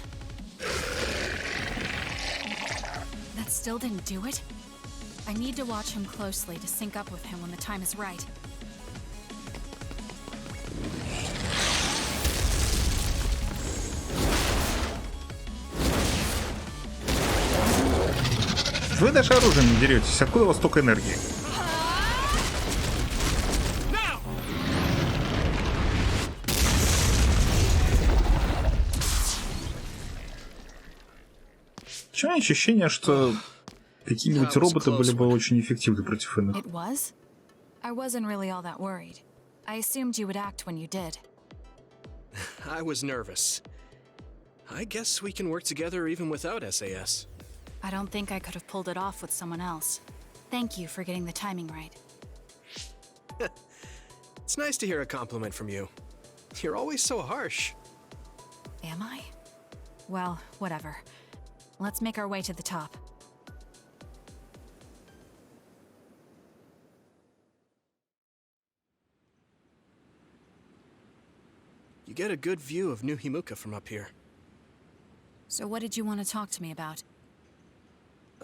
That still didn't do it? I need to watch him closely to sync up with him when the time is right. Вы даже оружием не деретесь. Откуда у вас столько энергии? Почему ощущение, что какие-нибудь роботы были бы очень эффективны против иных? It was? I wasn't really all that worried. I assumed you would act when you did. I was nervous. I guess we can work together even without SAS. I don't think I could have pulled it off with someone else. Thank you for getting the timing right. It's nice to hear a compliment from you. You're always so harsh. Am I? Well, whatever. Let's make our way to the top. You get a good view of New Himuka from up here. So what did you want to talk to me about?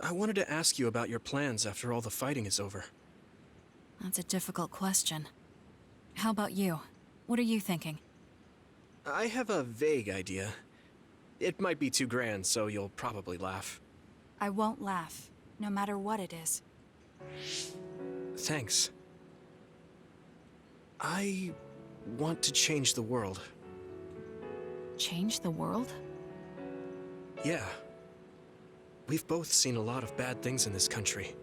I wanted to ask you about your plans after all the fighting is over. That's a difficult question. How about you? What are you thinking? I have a vague idea. It might be too grand, so you'll probably laugh. I won't laugh, no matter what it is. Thanks. I want to change the world. Change the world? Yeah. We've both seen a lot of bad things in this country.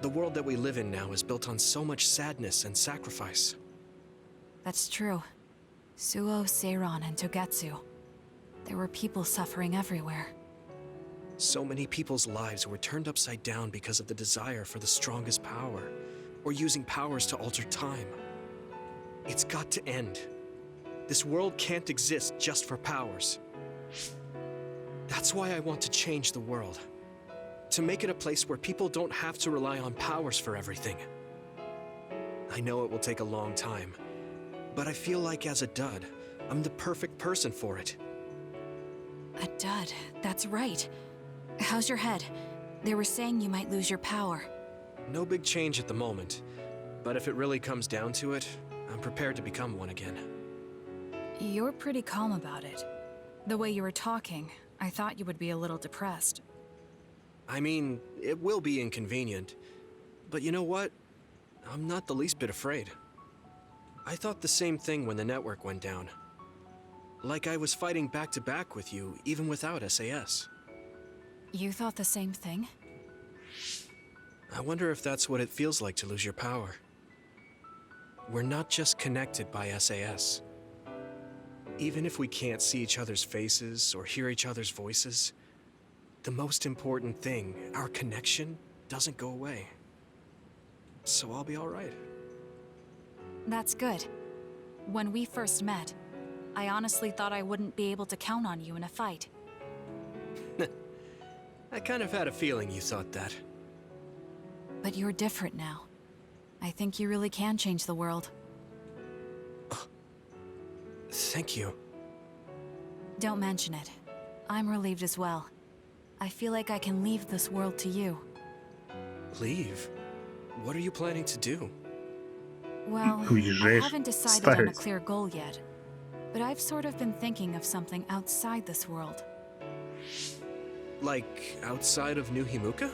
The world that we live in now is built on so much sadness and sacrifice. That's true. Suo, Seiron, and Togetsu. There were people suffering everywhere. So many people's lives were turned upside down because of the desire for the strongest power, or using powers to alter time. It's got to end. This world can't exist just for powers. That's why I want to change the world. To make it a place where people don't have to rely on powers for everything. I know it will take a long time, but I feel like as a dud, I'm the perfect person for it. A dud, that's right. How's your head? They were saying you might lose your power. No big change at the moment, but if it really comes down to it, I'm prepared to become one again. You're pretty calm about it. The way you were talking, I thought you would be a little depressed. I mean, it will be inconvenient, but you know what? I'm not the least bit afraid. I thought the same thing when the network went down. Like I was fighting back to back with you, even without SAS. You thought the same thing? I wonder if that's what it feels like to lose your power. We're not just connected by SAS. Even if we can't see each other's faces or hear each other's voices, the most important thing, our connection, doesn't go away. So I'll be all right. That's good. When we first met, I honestly thought I wouldn't be able to count on you in a fight. I kind of had a feeling you thought that. But you're different now. I think you really can change the world. Thank you. Don't mention it. I'm relieved as well. I feel like I can leave this world to you. Leave? What are you planning to do? Well, I Уезжаешь haven't decided on a ставить. clear goal yet. But I've sort of been thinking of something outside this world. Like, outside of New Himuka?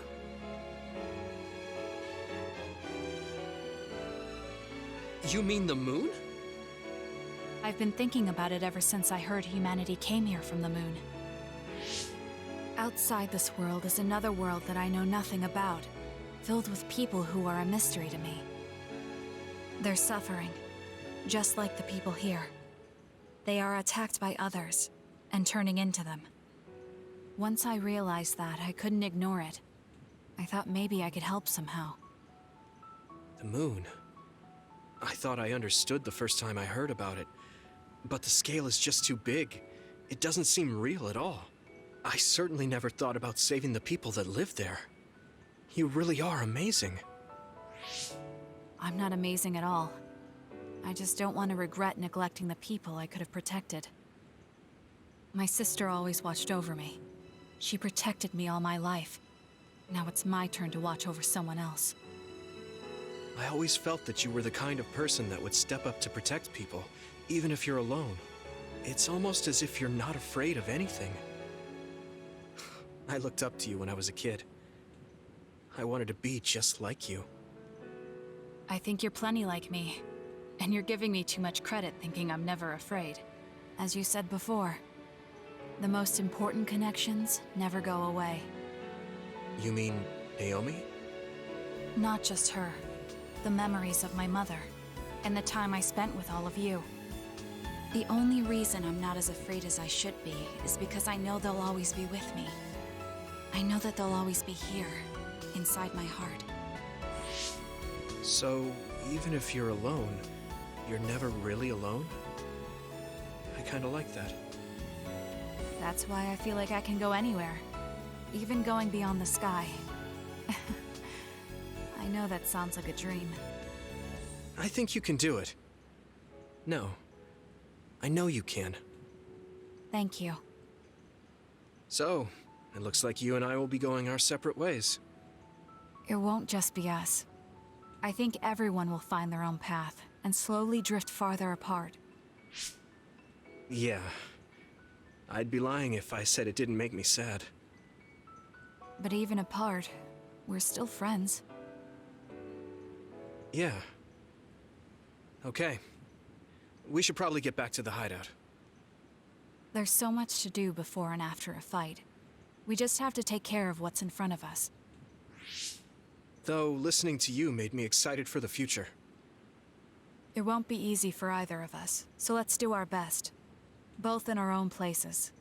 You mean the moon? I've been thinking about it ever since I heard humanity came here from the moon. Outside this world is another world that I know nothing about, filled with people who are a mystery to me. They're suffering, just like the people here. They are attacked by others, and turning into them. Once I realized that, I couldn't ignore it. I thought maybe I could help somehow. The moon? I thought I understood the first time I heard about it. But the scale is just too big. It doesn't seem real at all. I certainly never thought about saving the people that live there. You really are amazing. I'm not amazing at all. I just don't want to regret neglecting the people I could have protected. My sister always watched over me. She protected me all my life. Now it's my turn to watch over someone else. I always felt that you were the kind of person that would step up to protect people, even if you're alone. It's almost as if you're not afraid of anything. I looked up to you when I was a kid. I wanted to be just like you. I think you're plenty like me. And you're giving me too much credit thinking I'm never afraid. As you said before, the most important connections never go away. You mean Naomi? Not just her. The memories of my mother, and the time I spent with all of you. The only reason I'm not as afraid as I should be is because I know they'll always be with me. I know that they'll always be here, inside my heart. So, even if you're alone, you're never really alone? I kinda like that. That's why I feel like I can go anywhere, even going beyond the sky. I know that sounds like a dream. I think you can do it. No. I know you can. Thank you. So, it looks like you and I will be going our separate ways. It won't just be us. I think everyone will find their own path and slowly drift farther apart. Yeah. I'd be lying if I said it didn't make me sad. But even apart, we're still friends. Yeah. Okay. We should probably get back to the hideout. There's so much to do before and after a fight. We just have to take care of what's in front of us. Though, listening to you made me excited for the future. It won't be easy for either of us, so let's do our best. Both in our own places.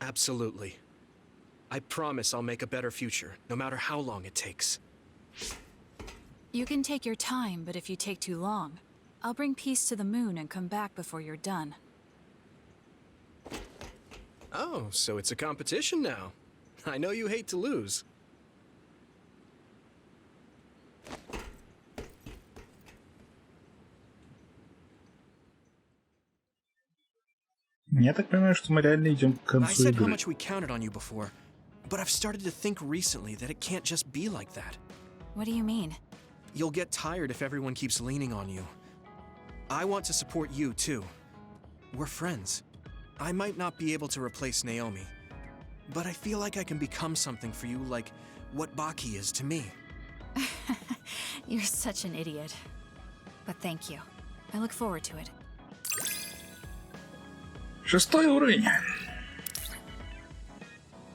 Absolutely. I promise I'll make a better future, no matter how long it takes. You can take your time, but if you take too long, I'll bring peace to the moon and come back before you're done. Oh, so it's a competition now. I know you hate to lose. Я так понимаю, что мы реально идем к I концу said how игры. much we counted on you before, but I've started to think recently that it can't just be like that. What do you mean? You'll get tired if everyone keeps leaning on you. I want to support you, too. We're friends. I might not be able to replace Naomi, but I feel like I can become something for you like what Baki is to me. You're such an idiot. But thank you. I look forward to it. 6-й уровень.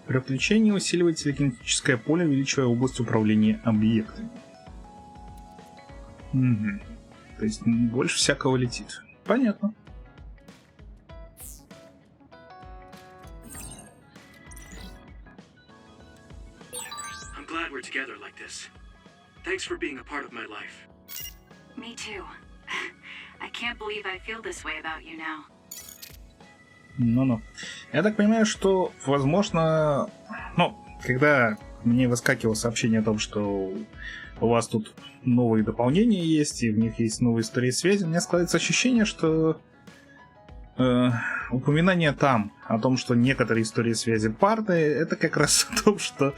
При включении усиливает телекинетическое поле, увеличивая область управления объектами. Угу. То есть больше всякого летит. Понятно. I'm glad we're together like this. Thanks for being a part of my life. Me too. I can't believe I feel this way about you now. Ну-ну. Я так понимаю, что, возможно... Ну, когда мне выскакивало сообщение о том, что у вас тут новые дополнения есть, и в них есть новые истории связи, у меня складывается ощущение, что упоминание там о том, что некоторые истории связи парные, это как раз о том, что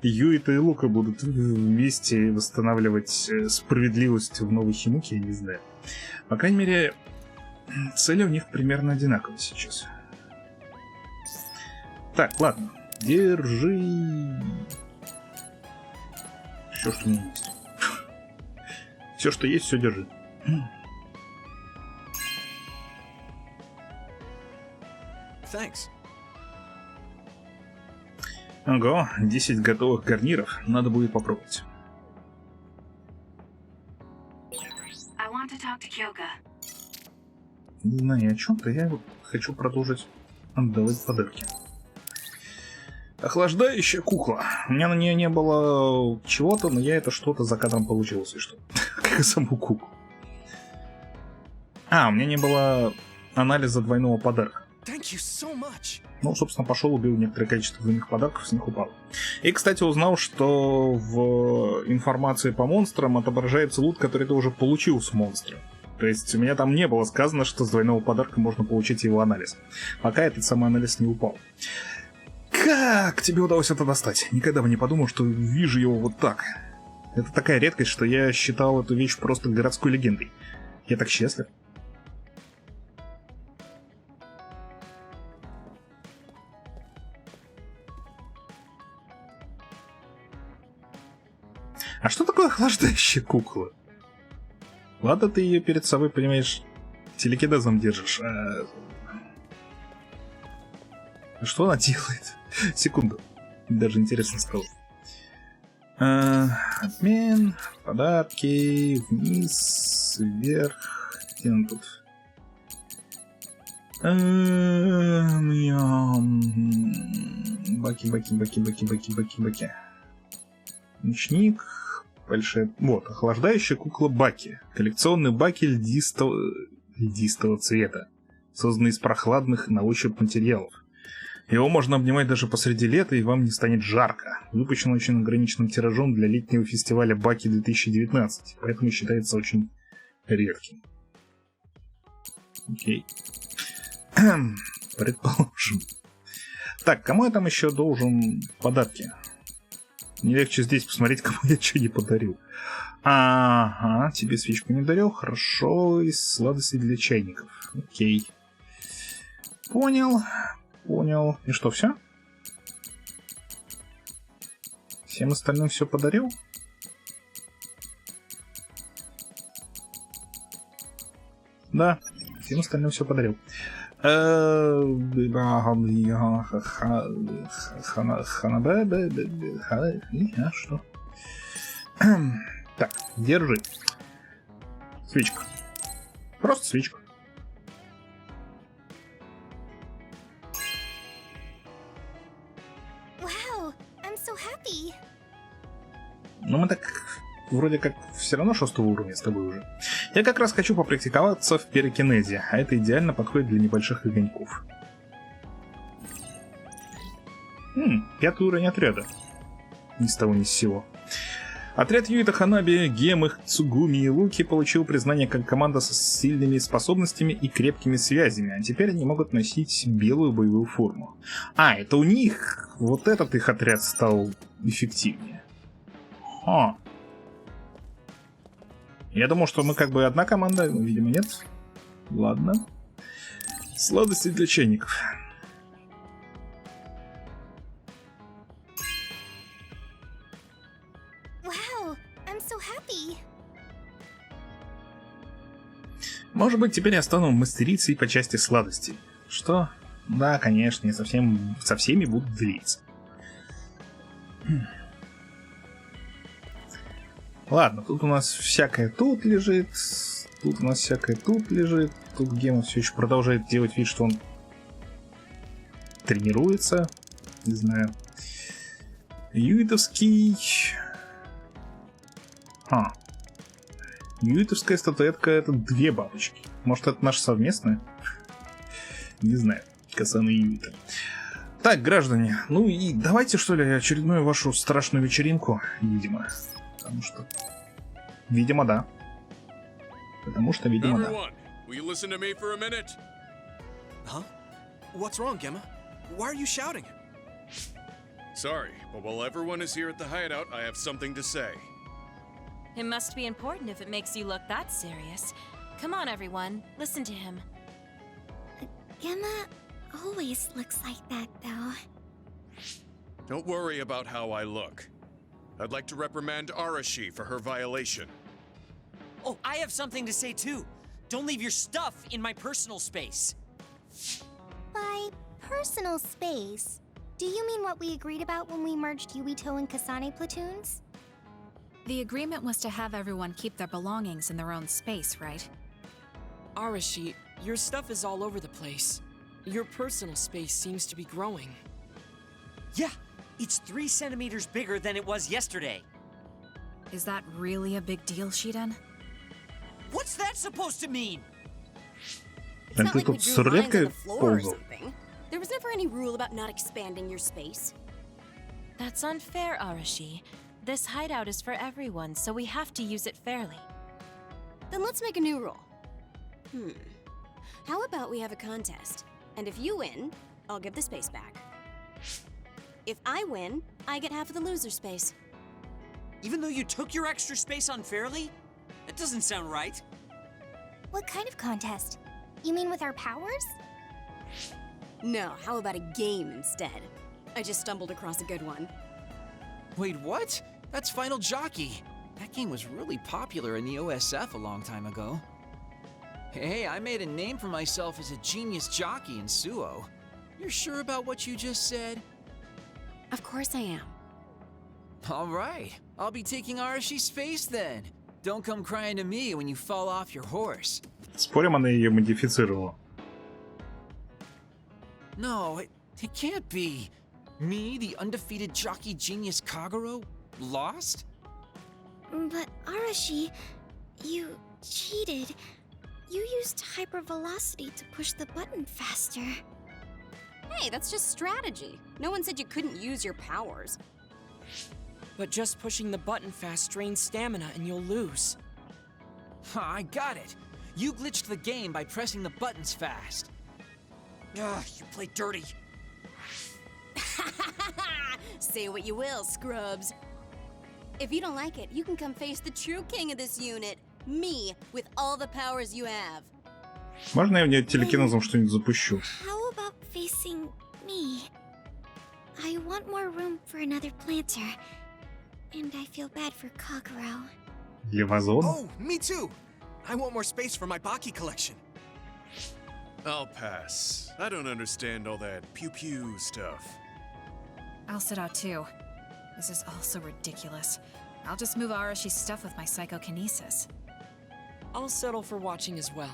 Юита и Лука будут вместе восстанавливать справедливость в новой Химуке, я не знаю. По крайней мере, цели у них примерно одинаковые сейчас. Так, ладно. Держи. Все, что у меня есть. Все, что есть, все держи. Thanks. Ого, 10 готовых гарниров. Надо будет попробовать. I want to talk to Kyoka. Не знаю о чем-то, я хочу продолжить отдавать подарки. Охлаждающая кукла. У меня на нее не было чего-то, но я это что-то за кадром получил, если что. Как и саму куклу. У меня не было анализа двойного подарка. Ну, собственно, пошел, убил некоторое количество двойных подарков, с них упал. И, кстати, узнал, что в информации по монстрам отображается лут, который ты уже получил с монстра. То есть у меня там не было сказано, что с двойного подарка можно получить его анализ. Пока этот самый анализ не упал. Как тебе удалось это достать? Никогда бы не подумал, что вижу его вот так. Это такая редкость, что я считал эту вещь просто городской легендой. Я так счастлив. А что такое охлаждающая кукла? Ладно, ты ее перед собой, понимаешь, телекинезом держишь. А что она делает? Секунду. Даже интересно стало. Обмен, подарки, вниз, вверх. Где он тут? Баки. Ночник. Большая... Вот, охлаждающая кукла Баки. Коллекционный Баки льдистого цвета, созданный из прохладных на ощупь материалов. Его можно обнимать даже посреди лета, и вам не станет жарко. Выпущен очень ограниченным тиражом для летнего фестиваля Баки 2019, поэтому считается очень редким. Окей. Предположим. Так, кому я там еще должен подарки? Не легче здесь посмотреть, кому я что не подарил. Ага, тебе свечку не дарил. Хорошо, из сладостей для чайников. Окей. Понял. Понял. И что, все? Всем остальным все подарил? Да, всем остальным все подарил. Что? Так, держи. Свечка. Просто свечка. Wow, I'm so happy. Ну мы так вроде как все равно 6 уровня с тобой уже. Я как раз хочу попрактиковаться в пирокинезе, а это идеально подходит для небольших огоньков. 5 уровень отряда. Ни с того ни с сего. Отряд Юита Ханаби, Гемы, Цугуми и Луки получил признание как команда со сильными способностями и крепкими связями, а теперь они могут носить белую боевую форму. А, это у них вот этот их отряд стал эффективнее. Я думал, что мы как бы одна команда, но, видимо, нет. Ладно. Сладости для чайников. Wow, I'm so happy. Может быть, теперь я стану мастерицей по части сладостей. Что? Да, конечно, я со всеми буду делиться. Ладно, тут у нас всякое тут лежит. Тут у нас всякое тут лежит. Тут Гема все еще продолжает делать вид, что он тренируется. Не знаю. Юитовский... Юитовская статуэтка — это 2 бабочки. Может, это наша совместная? Не знаю. Касаны Юита. Так, граждане, ну и давайте, что ли, очередную вашу страшную вечеринку, видимо. Потому что... Видимо, да. Потому что, видимо, да. Will you listen to me for a minute? Huh? What's wrong, Gemma? Why are you shouting? Sorry, but while everyone is here at the hideout, I have something to say. It must be important if it makes you look that serious. Come on, everyone. Listen to him. Gemma always looks like that, though. Don't worry about how I look. I'd like to reprimand Arashi for her violation. Oh, I have something to say too. Don't leave your stuff in my personal space. By personal space, do you mean what we agreed about when we merged Yuito and Kasane platoons? The agreement was to have everyone keep their belongings in their own space, right? Arashi, your stuff is all over the place. Your personal space seems to be growing. Yeah, it's 3 centimeters bigger than it was yesterday. Is that really a big deal, Shiden? What's that supposed to mean? It's not like we тут drew lines on рулеткой the floor or ползал. something. There was never any rule about not expanding your space. That's unfair, Arashi. This hideout is for everyone, so we have to use it fairly. Then let's make a new rule. How about we have a contest? And if you win, I'll give the space back. If I win, I get half of the loser space. Even though you took your extra space unfairly? That doesn't sound right. What kind of contest? You mean with our powers? No, how about a game instead? I just stumbled across a good one. Wait, what? That's Final Jockey. That game was really popular in the OSF a long time ago. Hey, I made a name for myself as a genius jockey in Suo. You're sure about what you just said? Of course I am. All right, I'll be taking Arashi's space then. Don't come crying to me when you fall off your horse. Спорим, она ее модифицировала. No, it can't be. Me, the undefeated jockey genius Kagero, lost? But Arashi, you cheated. You used hypervelocity to push the button faster. Hey, that's just strategy. No one said you couldn't use your powers. But just pushing the button fast drains stamina and you'll lose. I got it. You glitched the game by pressing the buttons fast. Ugh, you play dirty. Say what you will, scrubs. If you don't like it, you can come face the true king of this unit. Me, with all the powers you have. Можно я в нее телекинезом что-нибудь запущу? How about facing me? I want more room for another planter. And I feel bad for Kagero. Левозон? Oh, me too. I want more space for my Baki collection. I'll pass. I don't understand all that pew-pew stuff. I'll sit out too. This is all so ridiculous. I'll just move Arashi's stuff with my psychokinesis. I'll settle for watching as well.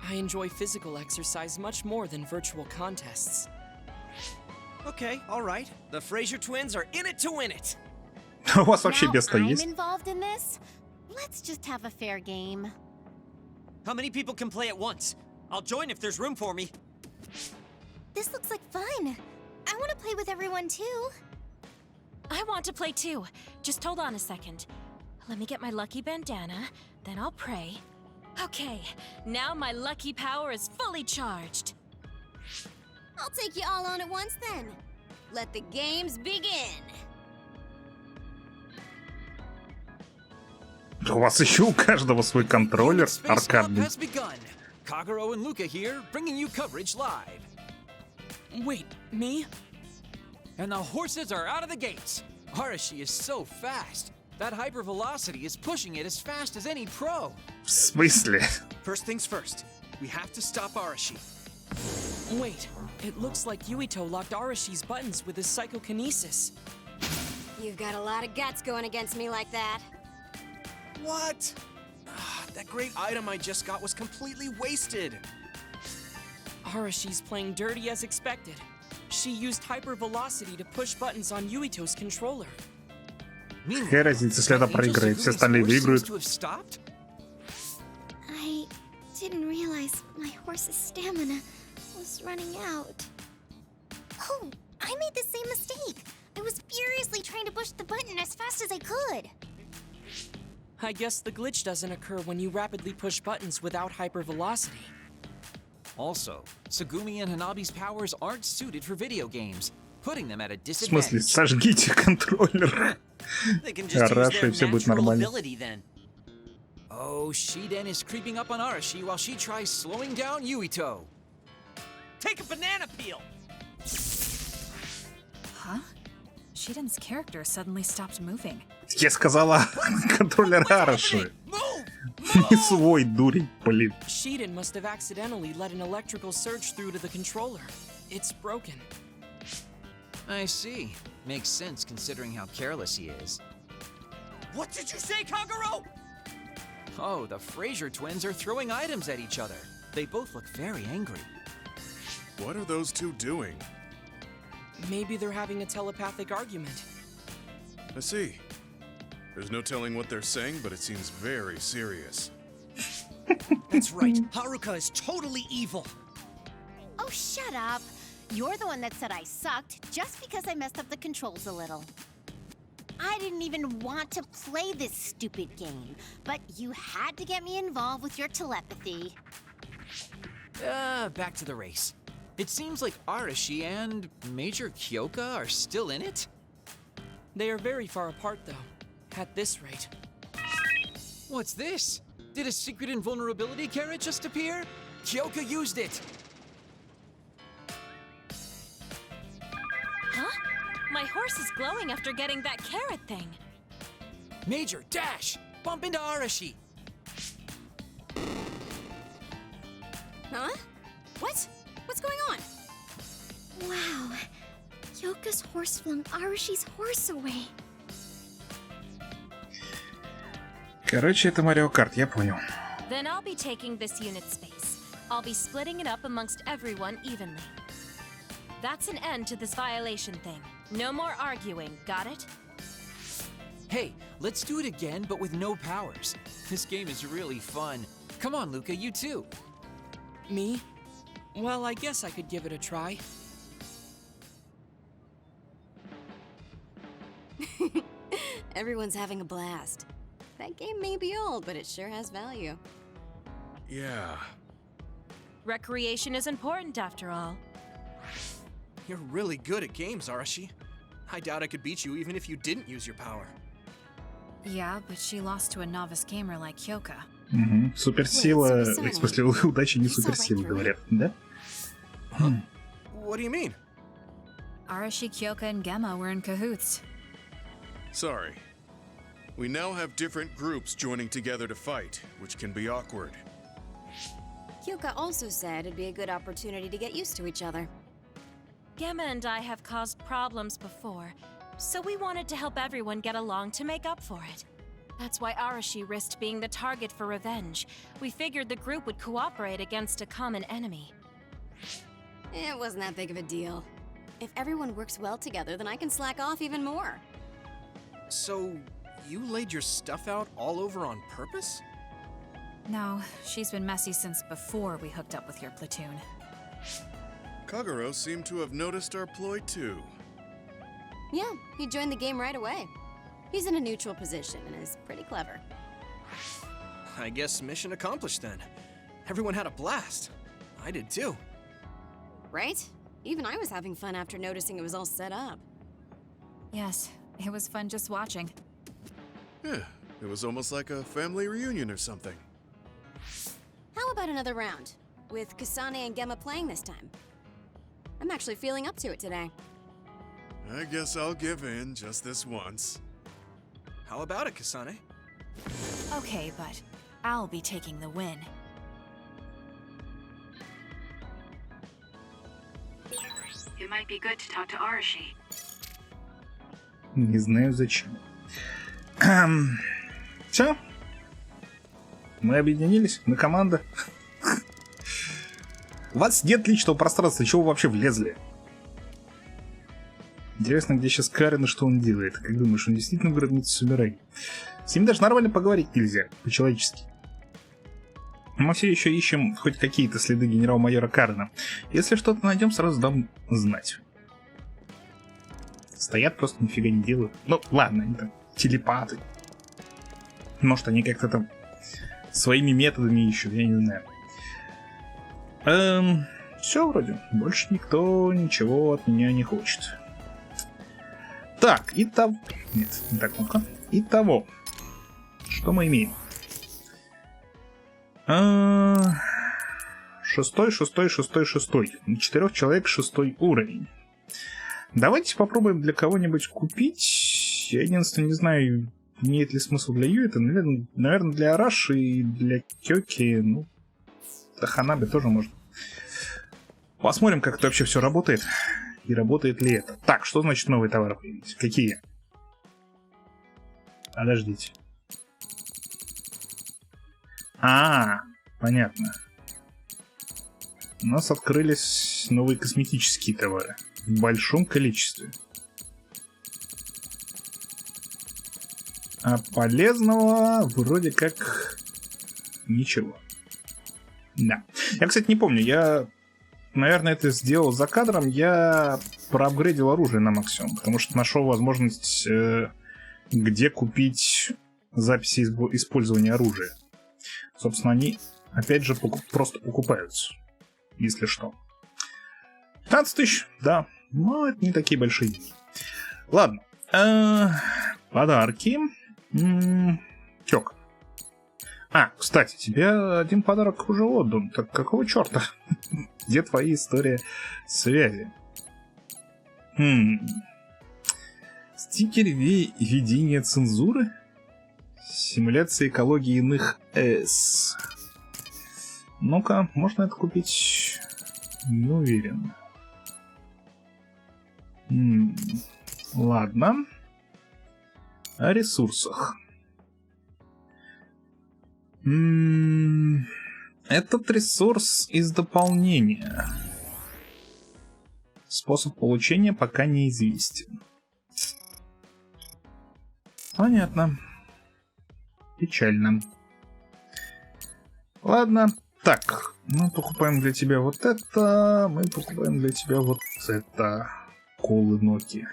I enjoy physical exercise much more than virtual contests. Okay, all right. The Fraser twins are in it to win it. У вас вообще Now беста I'm есть? involved in this. Let's just have a fair game. How many people can play at once? I'll join if there's room for me. This looks like fun. I want to play with everyone too. I want to play too. Just hold on a second. Let me get my lucky bandana, then I'll pray. Okay, now my lucky power is fully charged. I'll take you all on at once then. Let the games begin. У вас еще у каждого свой контроллер Space Cup аркадный. has begun. Kagero and Luca here, bringing you coverage live. Wait, me? And the horses are out of the gates. Arashi is so fast. That hypervelocity is pushing it as fast as any pro. В смысле? First things first, we have to stop Arashi. Wait, it looks like Yuito locked Arashi's buttons with his psychokinesis. You've got a lot of guts going against me like that. What? That great item I just got was completely wasted. Arashi's playing dirty as expected. She used hypervelocity to push buttons on Yuito's controller. Какая разница, если она проиграет, все остальные выиграют. I didn't realize my horse's stamina was running out. Oh, I made the same mistake. I was furiously trying to push the button as fast as I could. I guess the glitch doesn't occur when you rapidly push buttons without hypervelocity. Also, Tsugumi and Hanabi's powers aren't suited for video games, putting them at a В смысле, disadvantage. сожгите контроллер. They can just use Хорошо, their и все будет natural нормально. ability then. Oh, Shiden is creeping up on Arashi while she tries slowing down Yuito. Take a banana peel. Huh? Shiden's character suddenly stopped moving. Я сказала контроллер Араши. Не свой, дурень, блин. Shiden must have accidentally let an electrical surge through to the controller. It's broken. I see. Makes sense considering how careless he is. What did you say, Kagero? Oh, the Fraser twins are throwing items at each other. They both look very angry. What are those two doing? Maybe they're having a telepathic argument. I see. There's no telling what they're saying, but it seems very serious. That's right. Haruka is totally evil. Oh, shut up. You're the one that said I sucked just because I messed up the controls a little. I didn't even want to play this stupid game, but you had to get me involved with your telepathy. Back to the race. It seems like Arashi and Major Kyoka are still in it? They are very far apart, though. At this rate. What's this? Did a secret invulnerability carrot just appear? Kyoka used it! Huh? My horse is glowing after getting that carrot thing. Major, dash! Bump into Arashi! Huh? What? What's going on? Wow. Yoka's horse flung Arashi's horse away. Короче, это Марио Карт, я понял. Then I'll be taking this unit's space. I'll be splitting it up amongst everyone evenly. That's an end to this violation thing. No more arguing, got it? Hey, let's do it again, but with no powers. This game is really fun. Come on, Luca, you too. Me? Well, I guess I could give it a try. Everyone's having a blast. That game may be old, but it sure has value. Yeah. Recreation is important after all. You're really good at games, Arashi. I doubt I could beat you even if you didn't use your power. Yeah, but she lost to a novice gamer like Kyoka. Угу. Суперсила, в смысле, удача не суперсила, говорят, да? What do you mean? Arashi, Kyoka, and Gemma were in cahoots. Sorry. We now have different groups joining together to fight, which can be awkward. Kyoka also said it'd be a good opportunity to get used to each other. Gemma and I have caused problems before, so we wanted to help everyone get along to make up for it. That's why Arashi risked being the target for revenge. We figured the group would cooperate against a common enemy. It wasn't that big of a deal. If everyone works well together, then I can slack off even more. So, you laid your stuff out all over on purpose? No, she's been messy since before we hooked up with your platoon. Kagero seemed to have noticed our ploy too. Yeah, he joined the game right away. He's in a neutral position and is pretty clever. I guess mission accomplished then. Everyone had a blast. I did too. Right? Even I was having fun after noticing it was all set up. Yes, it was fun just watching. Yeah, it was almost like a family reunion or something. How about another round? With Kasane and Gemma playing this time. I'm actually feeling up to it today. I guess I'll give in just this once. How about it, Kasane? Okay, but I'll be taking the win. It might be good to talk to Arashi. Не знаю зачем. Все? Мы объединились? Мы команда? У вас нет личного пространства, чего вы вообще влезли? Интересно, где сейчас Карен и что он делает? Как думаешь, он действительно в гробницу собирает? С ним даже нормально поговорить нельзя, по-человечески. Мы все еще ищем хоть какие-то следы генерал-майора Карена. Если что-то найдем, сразу дам знать. Стоят, просто нифига не делают. Ну, ладно, они там телепаты. Может, они как-то там своими методами ищут, я не знаю. Все вроде. Больше никто ничего от меня не хочет. Так, итого... Нет, не так, ну-ка. Итого. Что мы имеем? Шестой. На 4 человек 6 уровень. Давайте попробуем для кого-нибудь купить. Я единственное не знаю, имеет ли смысл для Юита. Наверное, для Араши и для Кёки. Ну, для Ханабе тоже можно. Посмотрим, как это вообще все работает. И работает ли это. Так, что значит новые товары появились? Какие? Подождите. Понятно. У нас открылись новые косметические товары. В большом количестве. А полезного вроде как ничего. Да. Я, кстати, не помню. Я, наверное, это сделал за кадром. Я проапгрейдил оружие на максимум. Потому что нашел возможность, где купить записи использования оружия. Собственно, они, опять же, просто покупаются. Если что. 15 тысяч, да. Но это не такие большие деньги. Ладно. Подарки. Тёк. Кстати, тебе один подарок уже отдан. Так какого черта? Где твоя история связи? Стикер ведения цензуры? Симуляция экологии иных С. Ну-ка, можно это купить? Не уверен. Ладно. О ресурсах. Этот ресурс из дополнения. Способ получения пока неизвестен. Понятно. Печально. Ладно. Так, мы покупаем для тебя вот это. Мы покупаем для тебя вот это. Колы Ноки.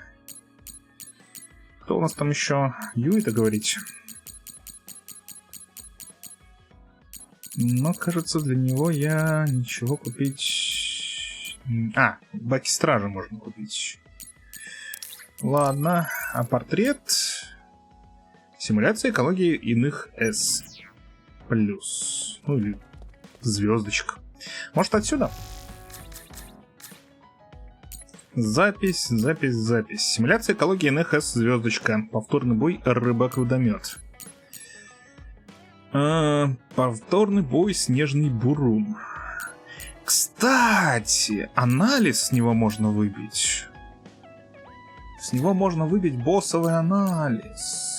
Кто у нас там еще? Юита говорить? Но, кажется, для него я ничего купить... Баки Стражи можно купить. Ладно, а портрет... Симуляция экологии иных S+. Ну или звездочка. Может, отсюда? Запись. Симуляция экологии иных S звездочка. Повторный бой рыбак-водомет. Повторный бой снежный бурун. Кстати, анализ с него можно выбить. С него можно выбить боссовый анализ.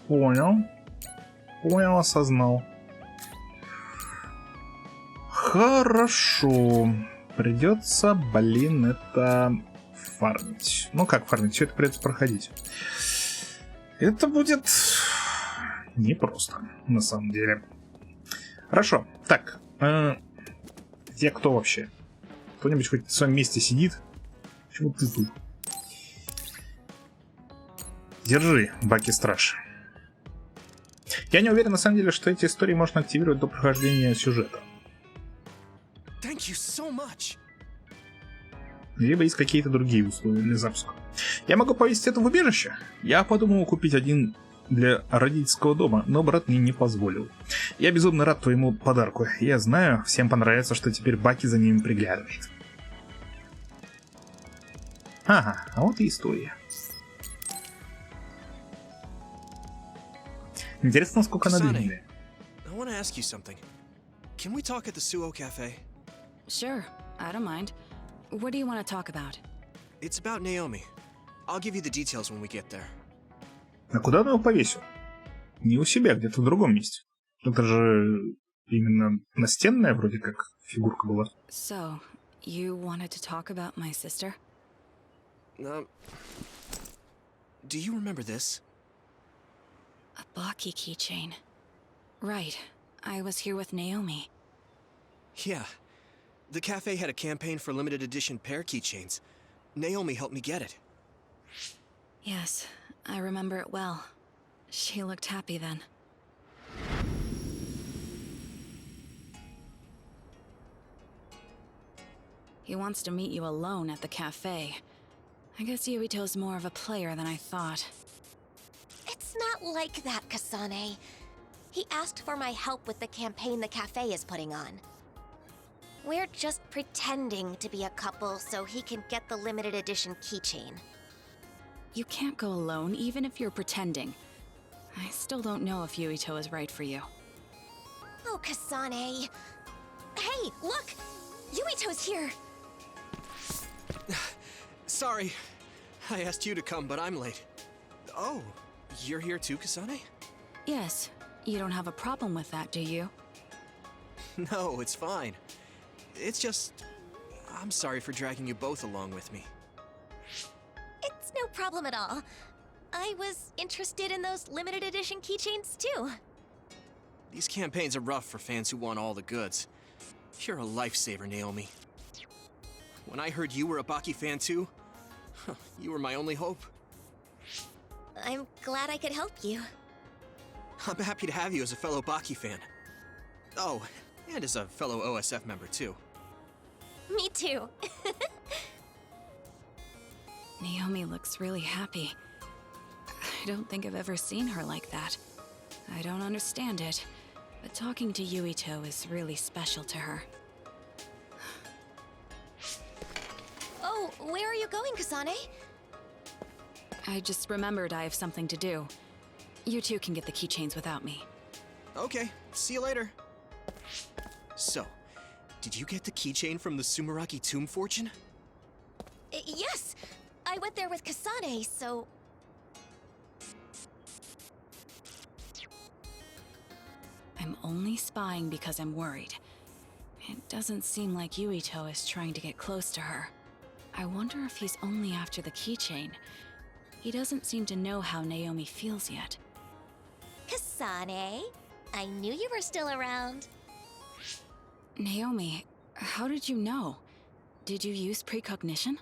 Понял, осознал. Хорошо. Придется, это фармить. Ну как фармить? Все это придется проходить. Это будет непросто, на самом деле. Хорошо. Так. Я кто вообще? Кто-нибудь хоть в своем месте сидит? Почему ты тут? Держи, Баки Страж. Я не уверен, на самом деле, что эти истории можно активировать до прохождения сюжета. Либо есть какие-то другие условия для запуска. Я могу повесить это в убежище? Я подумал купить один для родительского дома, но брат мне не позволил. Я безумно рад твоему подарку. Я знаю, всем понравится, что теперь Баки за ними приглядывает. Ага, а вот и история. Интересно, насколько она длинная. I want to ask you something. Can we talk at the Suo Cafe? Sure, I don't mind. What do you want to talk about? It's about Naomi. I'll give you the details when we get there. А куда он его повесил? Не у себя, где-то в другом месте. Это же именно настенная вроде как фигурка была. So, you wanted to talk about my sister? Do you remember this? A Baki keychain. Right. I was here with Naomi. Yeah. The cafe had a campaign for limited edition pair keychains. Naomi helped me get it. Yes, I remember it well. She looked happy then. He wants to meet you alone at the cafe. I guess Yuito's more of a player than I thought. It's not like that, Kasane. He asked for my help with the campaign the cafe is putting on. We're just pretending to be a couple so he can get the limited edition keychain. You can't go alone, even if you're pretending. I still don't know if Yuito is right for you. Oh, Kasane. Hey, look! Yuito's here! Sorry. I asked you to come, but I'm late. Oh, you're here too, Kasane? Yes. You don't have a problem with that, do you? No, it's fine. It's just... I'm sorry for dragging you both along with me. It's no problem at all. I was interested in those limited edition keychains too. These campaigns are rough for fans who want all the goods. You're a lifesaver, Naomi. When I heard you were a Baki fan too, you were my only hope. I'm glad I could help you. I'm happy to have you as a fellow Baki fan. Oh, and as a fellow OSF member too. Me too. Naomi looks really happy. I don't think I've ever seen her like that. I don't understand it, but talking to Yuito is really special to her. Oh, where are you going, Kasane? I just remembered I have something to do. You two can get the keychains without me. Okay, see you later. So, did you get the keychain from the Sumeragi Tomb Fortune? Yes! I went there with Kasane, so... I'm only spying because I'm worried. It doesn't seem like Yuito is trying to get close to her. I wonder if he's only after the keychain. He doesn't seem to know how Naomi feels yet. Kasane, I knew you were still around. Naomi, how did you know? Did you use precognition?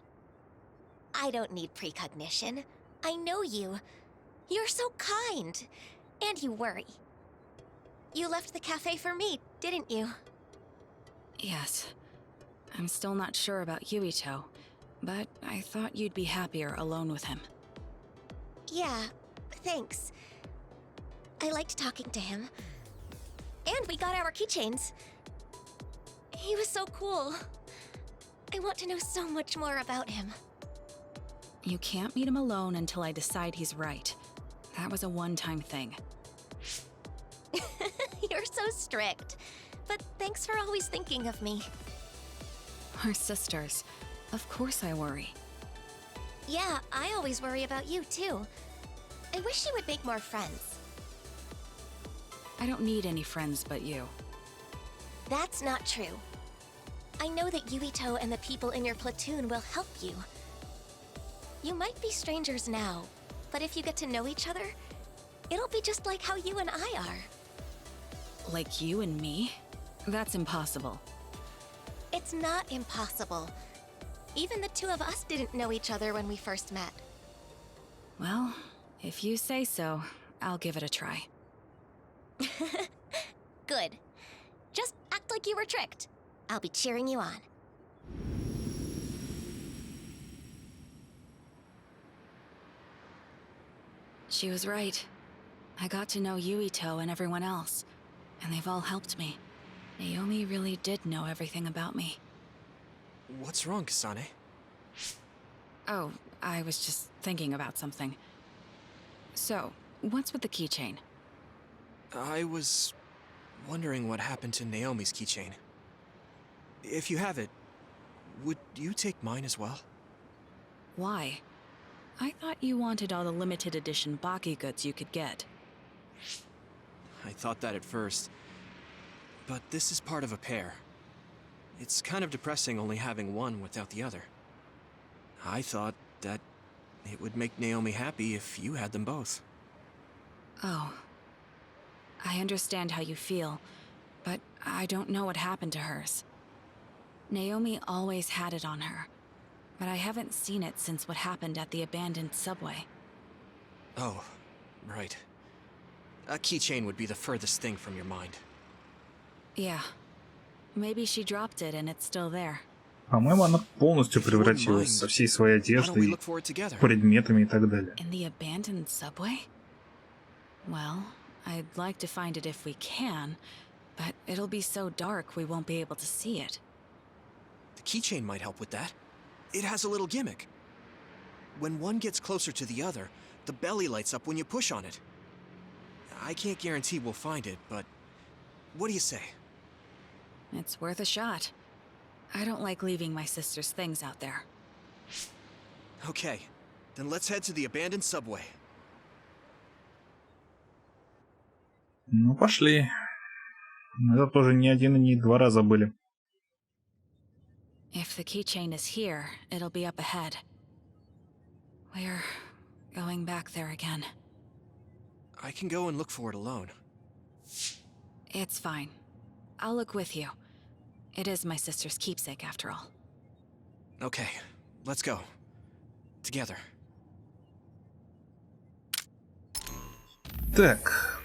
I don't need precognition. I know you. You're so kind. And you worry. You left the cafe for me, didn't you? Yes. I'm still not sure about Yuito, but I thought you'd be happier alone with him. Yeah, thanks. I liked talking to him. And we got our keychains. He was so cool. I want to know so much more about him. You can't meet him alone until I decide he's right. That was a one-time thing. You're so strict. But thanks for always thinking of me. We're sisters. Of course I worry. Yeah, I always worry about you too. I wish you would make more friends. I don't need any friends but you. That's not true. I know that Yuito and the people in your platoon will help you. You might be strangers now, but if you get to know each other, it'll be just like how you and I are. Like you and me? That's impossible. It's not impossible. Even the two of us didn't know each other when we first met. Well, if you say so, I'll give it a try. Good. Just act like you were tricked. I'll be cheering you on. She was right. I got to know Yuito and everyone else, and they've all helped me. Naomi really did know everything about me. What's wrong, Kasane? Oh, I was just thinking about something. So, what's with the keychain? I was wondering what happened to Naomi's keychain. If you have it, would you take mine as well? Why? I thought you wanted all the limited edition Baki goods you could get. I thought that at first. But this is part of a pair. It's kind of depressing only having one without the other. I thought that it would make Naomi happy if you had them both. Oh. I understand how you feel, but I don't know what happened to hers. Naomi always had it on her, but I haven't seen it since what happened at the abandoned subway. Oh, right. A keychain would be the furthest thing from your mind. Yeah. Maybe she dropped it and it's still there. По-моему, она полностью превратилась со всей своей одеждой, предметами и так далее. In the abandoned subway? Well, I'd like to find it if we can, but it'll be so dark we won't be able to see it. The keychain might help with that. It has a little gimmick. When one gets closer to the other, the belly lights up when you push on it. I can't guarantee we'll find it, but what do you say? It's worth a shot. I don't like leaving my sister's things out there. Okay, then let's head to the abandoned subway. Ну, пошли. Это тоже не один и не два раза были. If the keychain is here, it'll be up ahead. We're going back there again. I can go and look for it alone. It's fine. I'll look with you. It is my sister's keepsake, after all. Okay, let's go. Together. Так.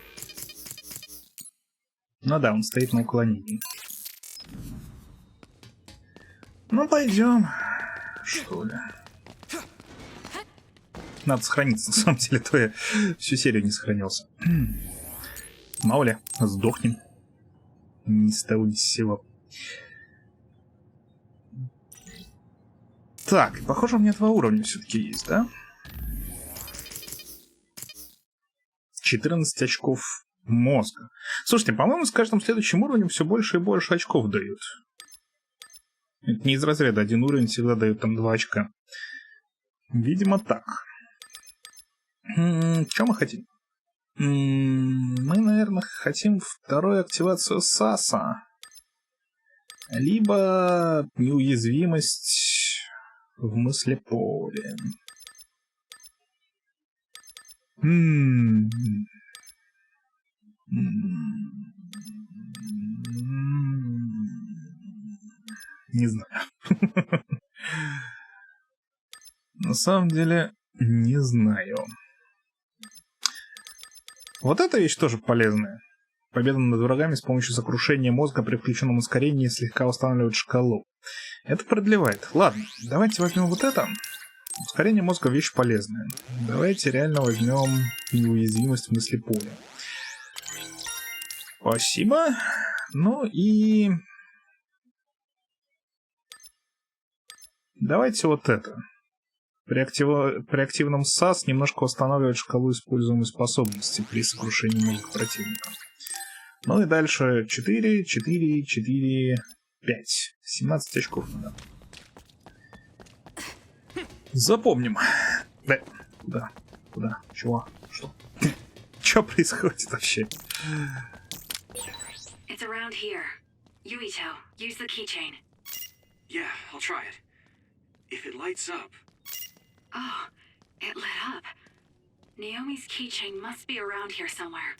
Ну да, он стоит на уклонении. Ну, пойдем. Что ли? Надо сохраниться, на самом деле, то я всю серию не сохранился. Мало ли, сдохнем. Ни с того, ни с сего. Так, похоже, у меня 2 уровня все-таки есть, да? 14 очков мозга. Слушайте, по-моему, с каждым следующим уровнем все больше и больше очков дают. Это не из разряда 1 уровень всегда дают там 2 очка. Видимо, так. Что мы хотим? Мы, наверное, хотим вторую активацию САСа. Либо неуязвимость в мыслеполе. Не знаю. На самом деле, не знаю. Вот эта вещь тоже полезная. Победа над врагами с помощью сокрушения мозга при включенном ускорении слегка восстанавливает шкалу. Это продлевает. Ладно, давайте возьмем вот это. Ускорение мозга вещь полезная. Давайте реально возьмем неуязвимость мысли поля. Спасибо. Ну и... Давайте вот это. При активном САС немножко восстанавливает шкалу используемой способности при сокрушении мозга противника. Ну и дальше 4, 4, 4, 5. 17 очков надо. Запомним. Да. Куда? Куда? Чего? Что? Что происходит вообще? It's around here. Yuito, use the keychain. Yeah, I'll try it. If it lights up... Oh, it lit up. Naomi's keychain must be around here somewhere.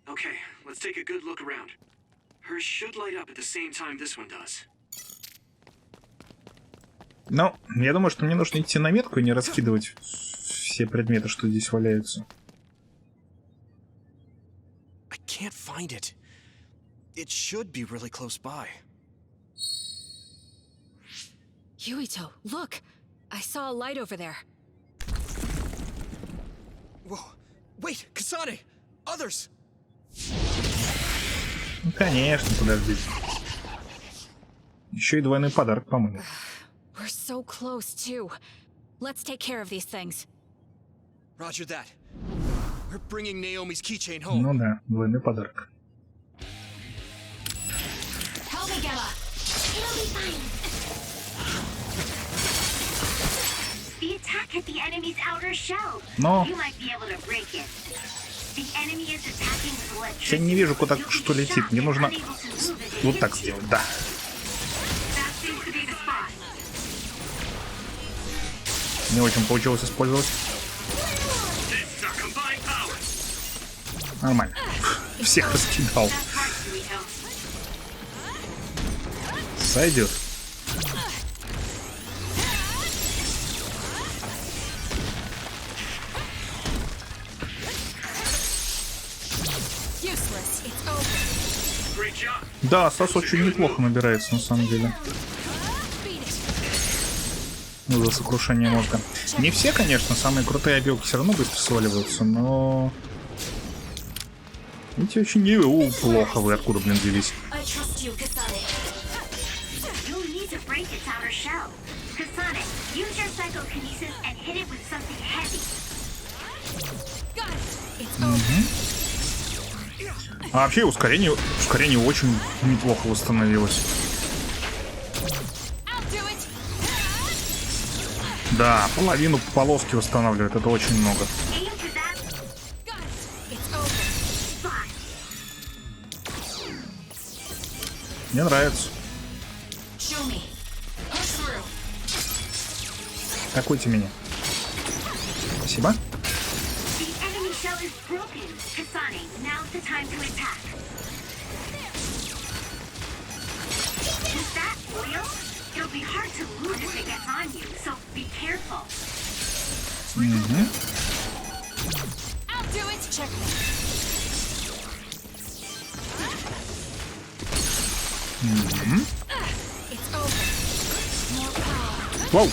Okay, let's take a good look around. Hers should light up at the same time this one does. Ну, я думаю, что мне нужно идти на метку и не раскидывать все предметы, что здесь валяются. I can't find it. It should be really close by. Yuito, look! I saw a light over there. Whoa! Wait, Kasane! Others! Ну, конечно, подождите. Еще и двойной подарок, по-моему. We're so close, too. Let's take care of these things. Roger that. We're bringing Naomi's keychain home. Ну да, двойной подарок. Help me, Gemma. It'll be fine. The attack hit the enemy's outer shell. Но You might be able to break it. The enemy is attacking with electricity. я не вижу, куда что летит. Мне нужно Unable to move it вот так hits you. сделать, да. That seems to be the spot. Не очень получилось использовать. Нормально. Всех раскидал. That part, Yuito. Сойдет. Useless. It's over. Да, САС очень неплохо набирается, на самом деле. Beat it. Ну, за сокрушение мозга. Не все, конечно, самые крутые обилки все равно быстро сваливаются, но... Эти очень плохо вы откуда, блин, взялись. I trust you, Kasane. You'll need to break its outer shell. Kasane, use your psychokinesis and hit it with something heavy. Got it. It's over. А вообще ускорение очень неплохо восстановилось. I'll do it. Да, половину полоски восстанавливает, это очень много. Aim for that Got it. It's over. spot. Мне нравится. Show me. Push through. Атакуйте меня. Спасибо. The enemy shell is broken. Kasane, now's the time to attack. Is that oil? It'll be hard to lose if it gets on you, so be careful. I'll do it. Check me. It's over. More power. Вау!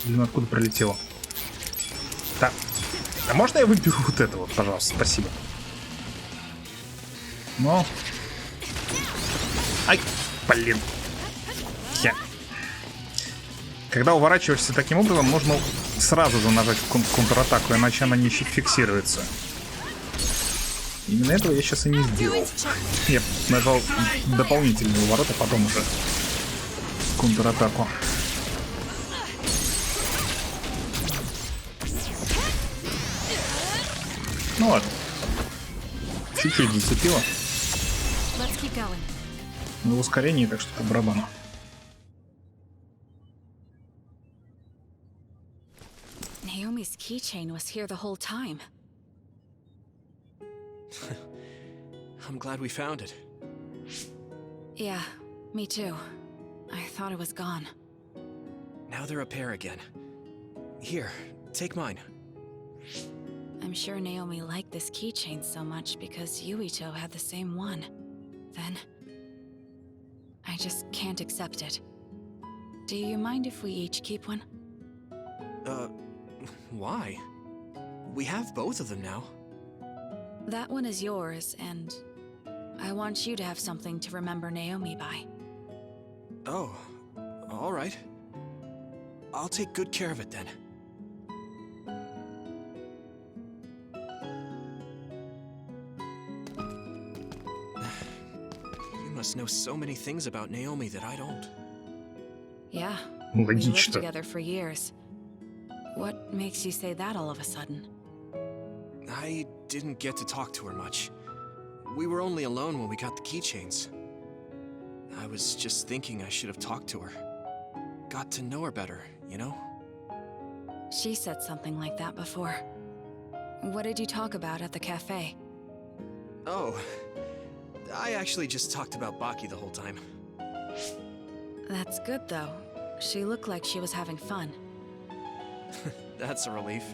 Блин, откуда пролетело? Так. А можно я выберу вот это вот, пожалуйста? Спасибо. Ну. Ай, блин. Когда уворачиваешься таким образом, нужно сразу же нажать контратаку, иначе она не фиксируется. Именно этого я сейчас и не сделал. Я нажал дополнительный уворот, а потом уже контратаку. Ну ладно. Чуть-чуть зацепило. Let's keep going. Но в ускорении, так что по барабану. Naomi's keychain was here the whole time. I'm glad we found it. Yeah, me too. I thought it was gone. Now they're a pair again. Here, take mine. I'm sure Naomi liked this keychain so much because Yuito had the same one. Then... I just can't accept it. Do you mind if we each keep one? Why? We have both of them now. That one is yours, and I want you to have something to remember Naomi by. Oh, all right. I'll take good care of it then. You must know so many things about Naomi that I don't. Yeah, we lived Логично. together for years. What makes you say that all of a sudden? I didn't get to talk to her much. We were only alone when we got the keychains. I was just thinking I should have talked to her. Got to know her better, you know? She said something like that before. What did you talk about at the cafe? Oh, I actually just talked about Baki the whole time. That's good, though. She looked like she was having fun. That's a relief.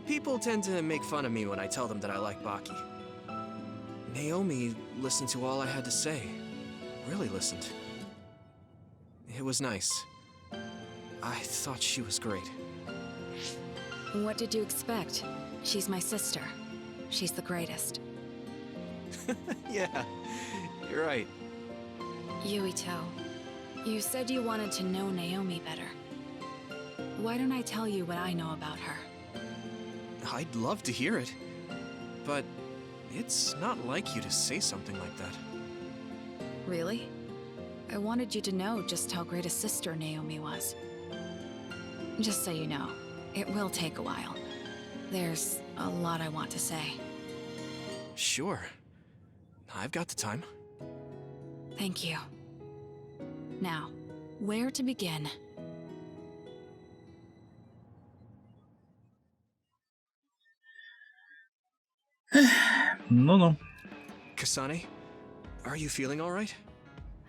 People tend to make fun of me when I tell them that I like Baki. Naomi listened to all I had to say. Really listened. It was nice. I thought she was great. What did you expect? She's my sister. She's the greatest. Yeah, you're right. Yuito, you said you wanted to know Naomi better. Why don't I tell you what I know about her? I'd love to hear it. But it's not like you to say something like that. Really? I wanted you to know just how great a sister Naomi was. Just so you know, it will take a while. There's a lot I want to say. Sure. I've got the time. Thank you. Now, where to begin? Ну-ну. Kasane, are you feeling all right?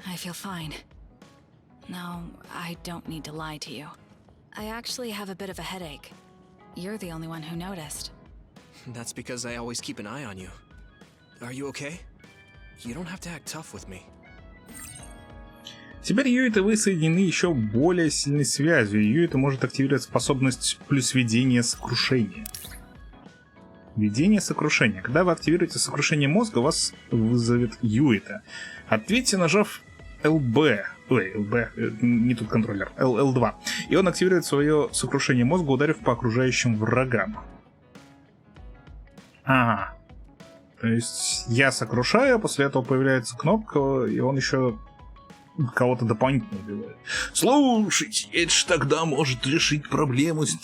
I feel fine. No, I don't need to lie to you. I actually have a bit of a headache. You're the only one who noticed. That's because I always keep an eye on you. Are you okay? You don't have to act tough with me. Теперь Юита вы соединены еще более сильной связью. Юита может активировать способность плюс видение сокрушения. Видение сокрушения. Когда вы активируете сокрушение мозга, вас вызовет Юита. Ответьте, нажав LB. Ой, LB, не тут контроллер. L2. И он активирует свое сокрушение мозга, ударив по окружающим врагам. Ага. То есть я сокрушаю, а после этого появляется кнопка, и он еще кого-то дополнительно убивает. Слушайте, это ж тогда может решить проблему с...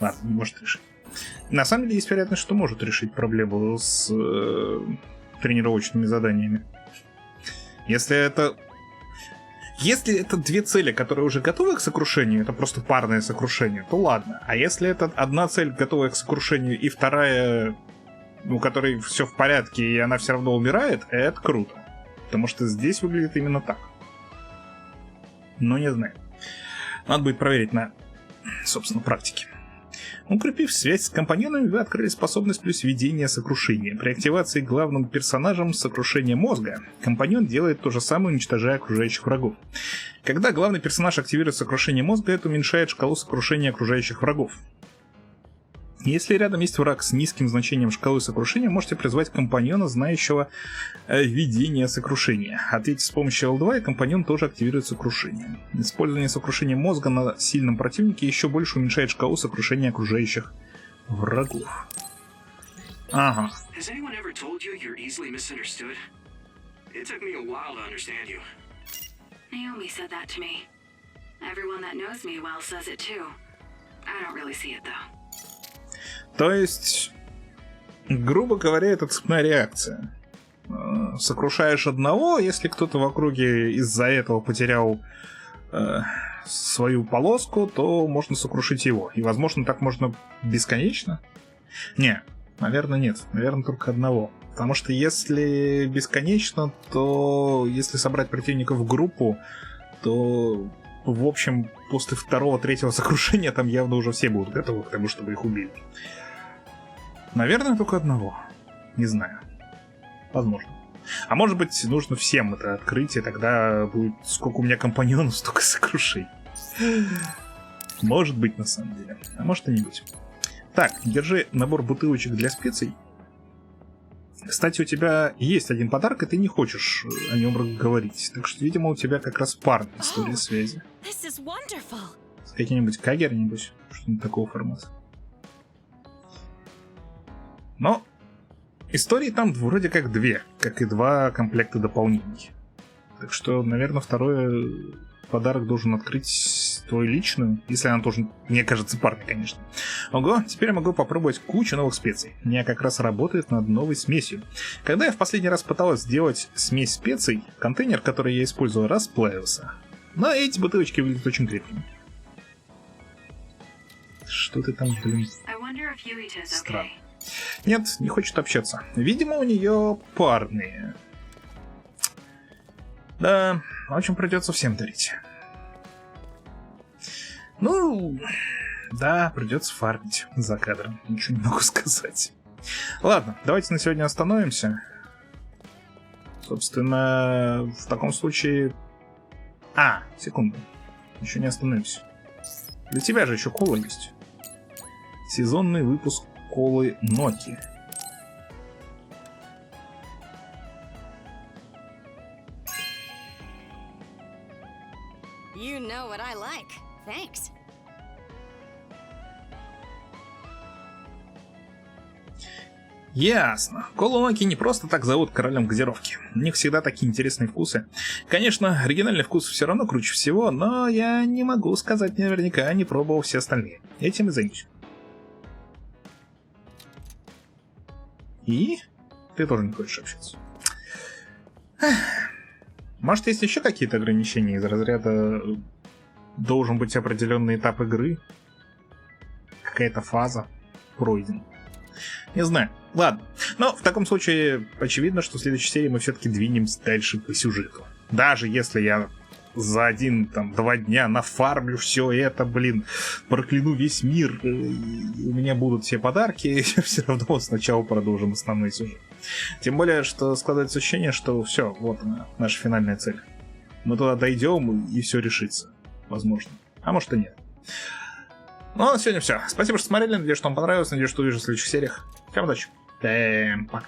Ладно, не может решить. На самом деле есть вероятность, что может решить проблему с тренировочными заданиями. Если это две цели, которые уже готовы к сокрушению, это просто парное сокрушение, то ладно. А если это одна цель, готовая к сокрушению, и вторая, у которой все в порядке, и она все равно умирает, это круто. Потому что здесь выглядит именно так. Но не знаю. Надо будет проверить на, собственно, практике. Укрепив связь с компаньонами, вы открыли способность плюс видение сокрушения. При активации главным персонажем сокрушения мозга, компаньон делает то же самое, уничтожая окружающих врагов. Когда главный персонаж активирует сокрушение мозга, это уменьшает шкалу сокрушения окружающих врагов. Если рядом есть враг с низким значением шкалы сокрушения, можете призвать компаньона, знающего видение сокрушения. Ответьте с помощью L2, и компаньон тоже активирует сокрушение. Использование сокрушения мозга на сильном противнике еще больше уменьшает шкалу сокрушения окружающих врагов. Ага. Naomi said that to me. Everyone that knows me well says it too. I don't really see it though. То есть, грубо говоря, это цепная реакция. Сокрушаешь одного, если кто-то в округе из-за этого потерял свою полоску, то можно сокрушить его. И, возможно, так можно бесконечно? Не, наверное, нет. Наверное, только одного. Потому что если бесконечно, то если собрать противников в группу, то, в общем, после второго-третьего сокрушения там явно уже все будут готовы к тому, чтобы их убить. Наверное, только одного. Не знаю. Возможно. А может быть, нужно всем это открыть, и тогда будет сколько у меня компаньонов, столько сокрушений. Может быть, на самом деле. А может и не быть. Так, держи набор бутылочек для специй. Кстати, у тебя есть один подарок, и ты не хочешь о нем говорить. Так что, видимо, у тебя как раз парная история связи. С каким-нибудь кагер-нибудь, что-нибудь такого формата. Но истории там вроде как две, как и 2 комплекта дополнений. Так что, наверное, второй подарок должен открыть твою личную, если она тоже, мне кажется, парной, конечно. Ого, теперь я могу попробовать кучу новых специй. У меня как раз работает над новой смесью. Когда я в последний раз пыталась сделать смесь специй, контейнер, который я использовал, расплавился. Но эти бутылочки выглядят очень крепкими. Что ты там, блин? Странно. Нет, не хочет общаться. Видимо, у нее парные. Да, в общем, придется всем дарить. Ну, да, придется фармить за кадром. Ничего не могу сказать. Ладно, давайте на сегодня остановимся. Собственно, в таком случае... Секунду. Еще не остановимся. Для тебя же еще кола есть. Сезонный выпуск колы Ноки. You know what I like. Thanks. Ясно. Колу Ноки не просто так зовут королем газировки. У них всегда такие интересные вкусы. Конечно, оригинальный вкус все равно круче всего, но я не могу сказать наверняка, не пробовал все остальные. Этим и займусь. И? Ты тоже не хочешь общаться. Может, есть еще какие-то ограничения из разряда должен быть определенный этап игры? Какая-то фаза пройдена? Не знаю. Ладно. Но в таком случае очевидно, что в следующей серии мы все-таки двинемся дальше по сюжету. Даже если я за 1-2 дня нафармлю все это, прокляну весь мир, и у меня будут все подарки, все равно сначала продолжим основной сюжет. Тем более, что складывается ощущение, что все, вот она, наша финальная цель. Мы туда дойдем, и все решится. Возможно. А может и нет. Ну, а на сегодня все. Спасибо, что смотрели. Надеюсь, что вам понравилось. Надеюсь, что увижу в следующих сериях. Всем удачи. Пока.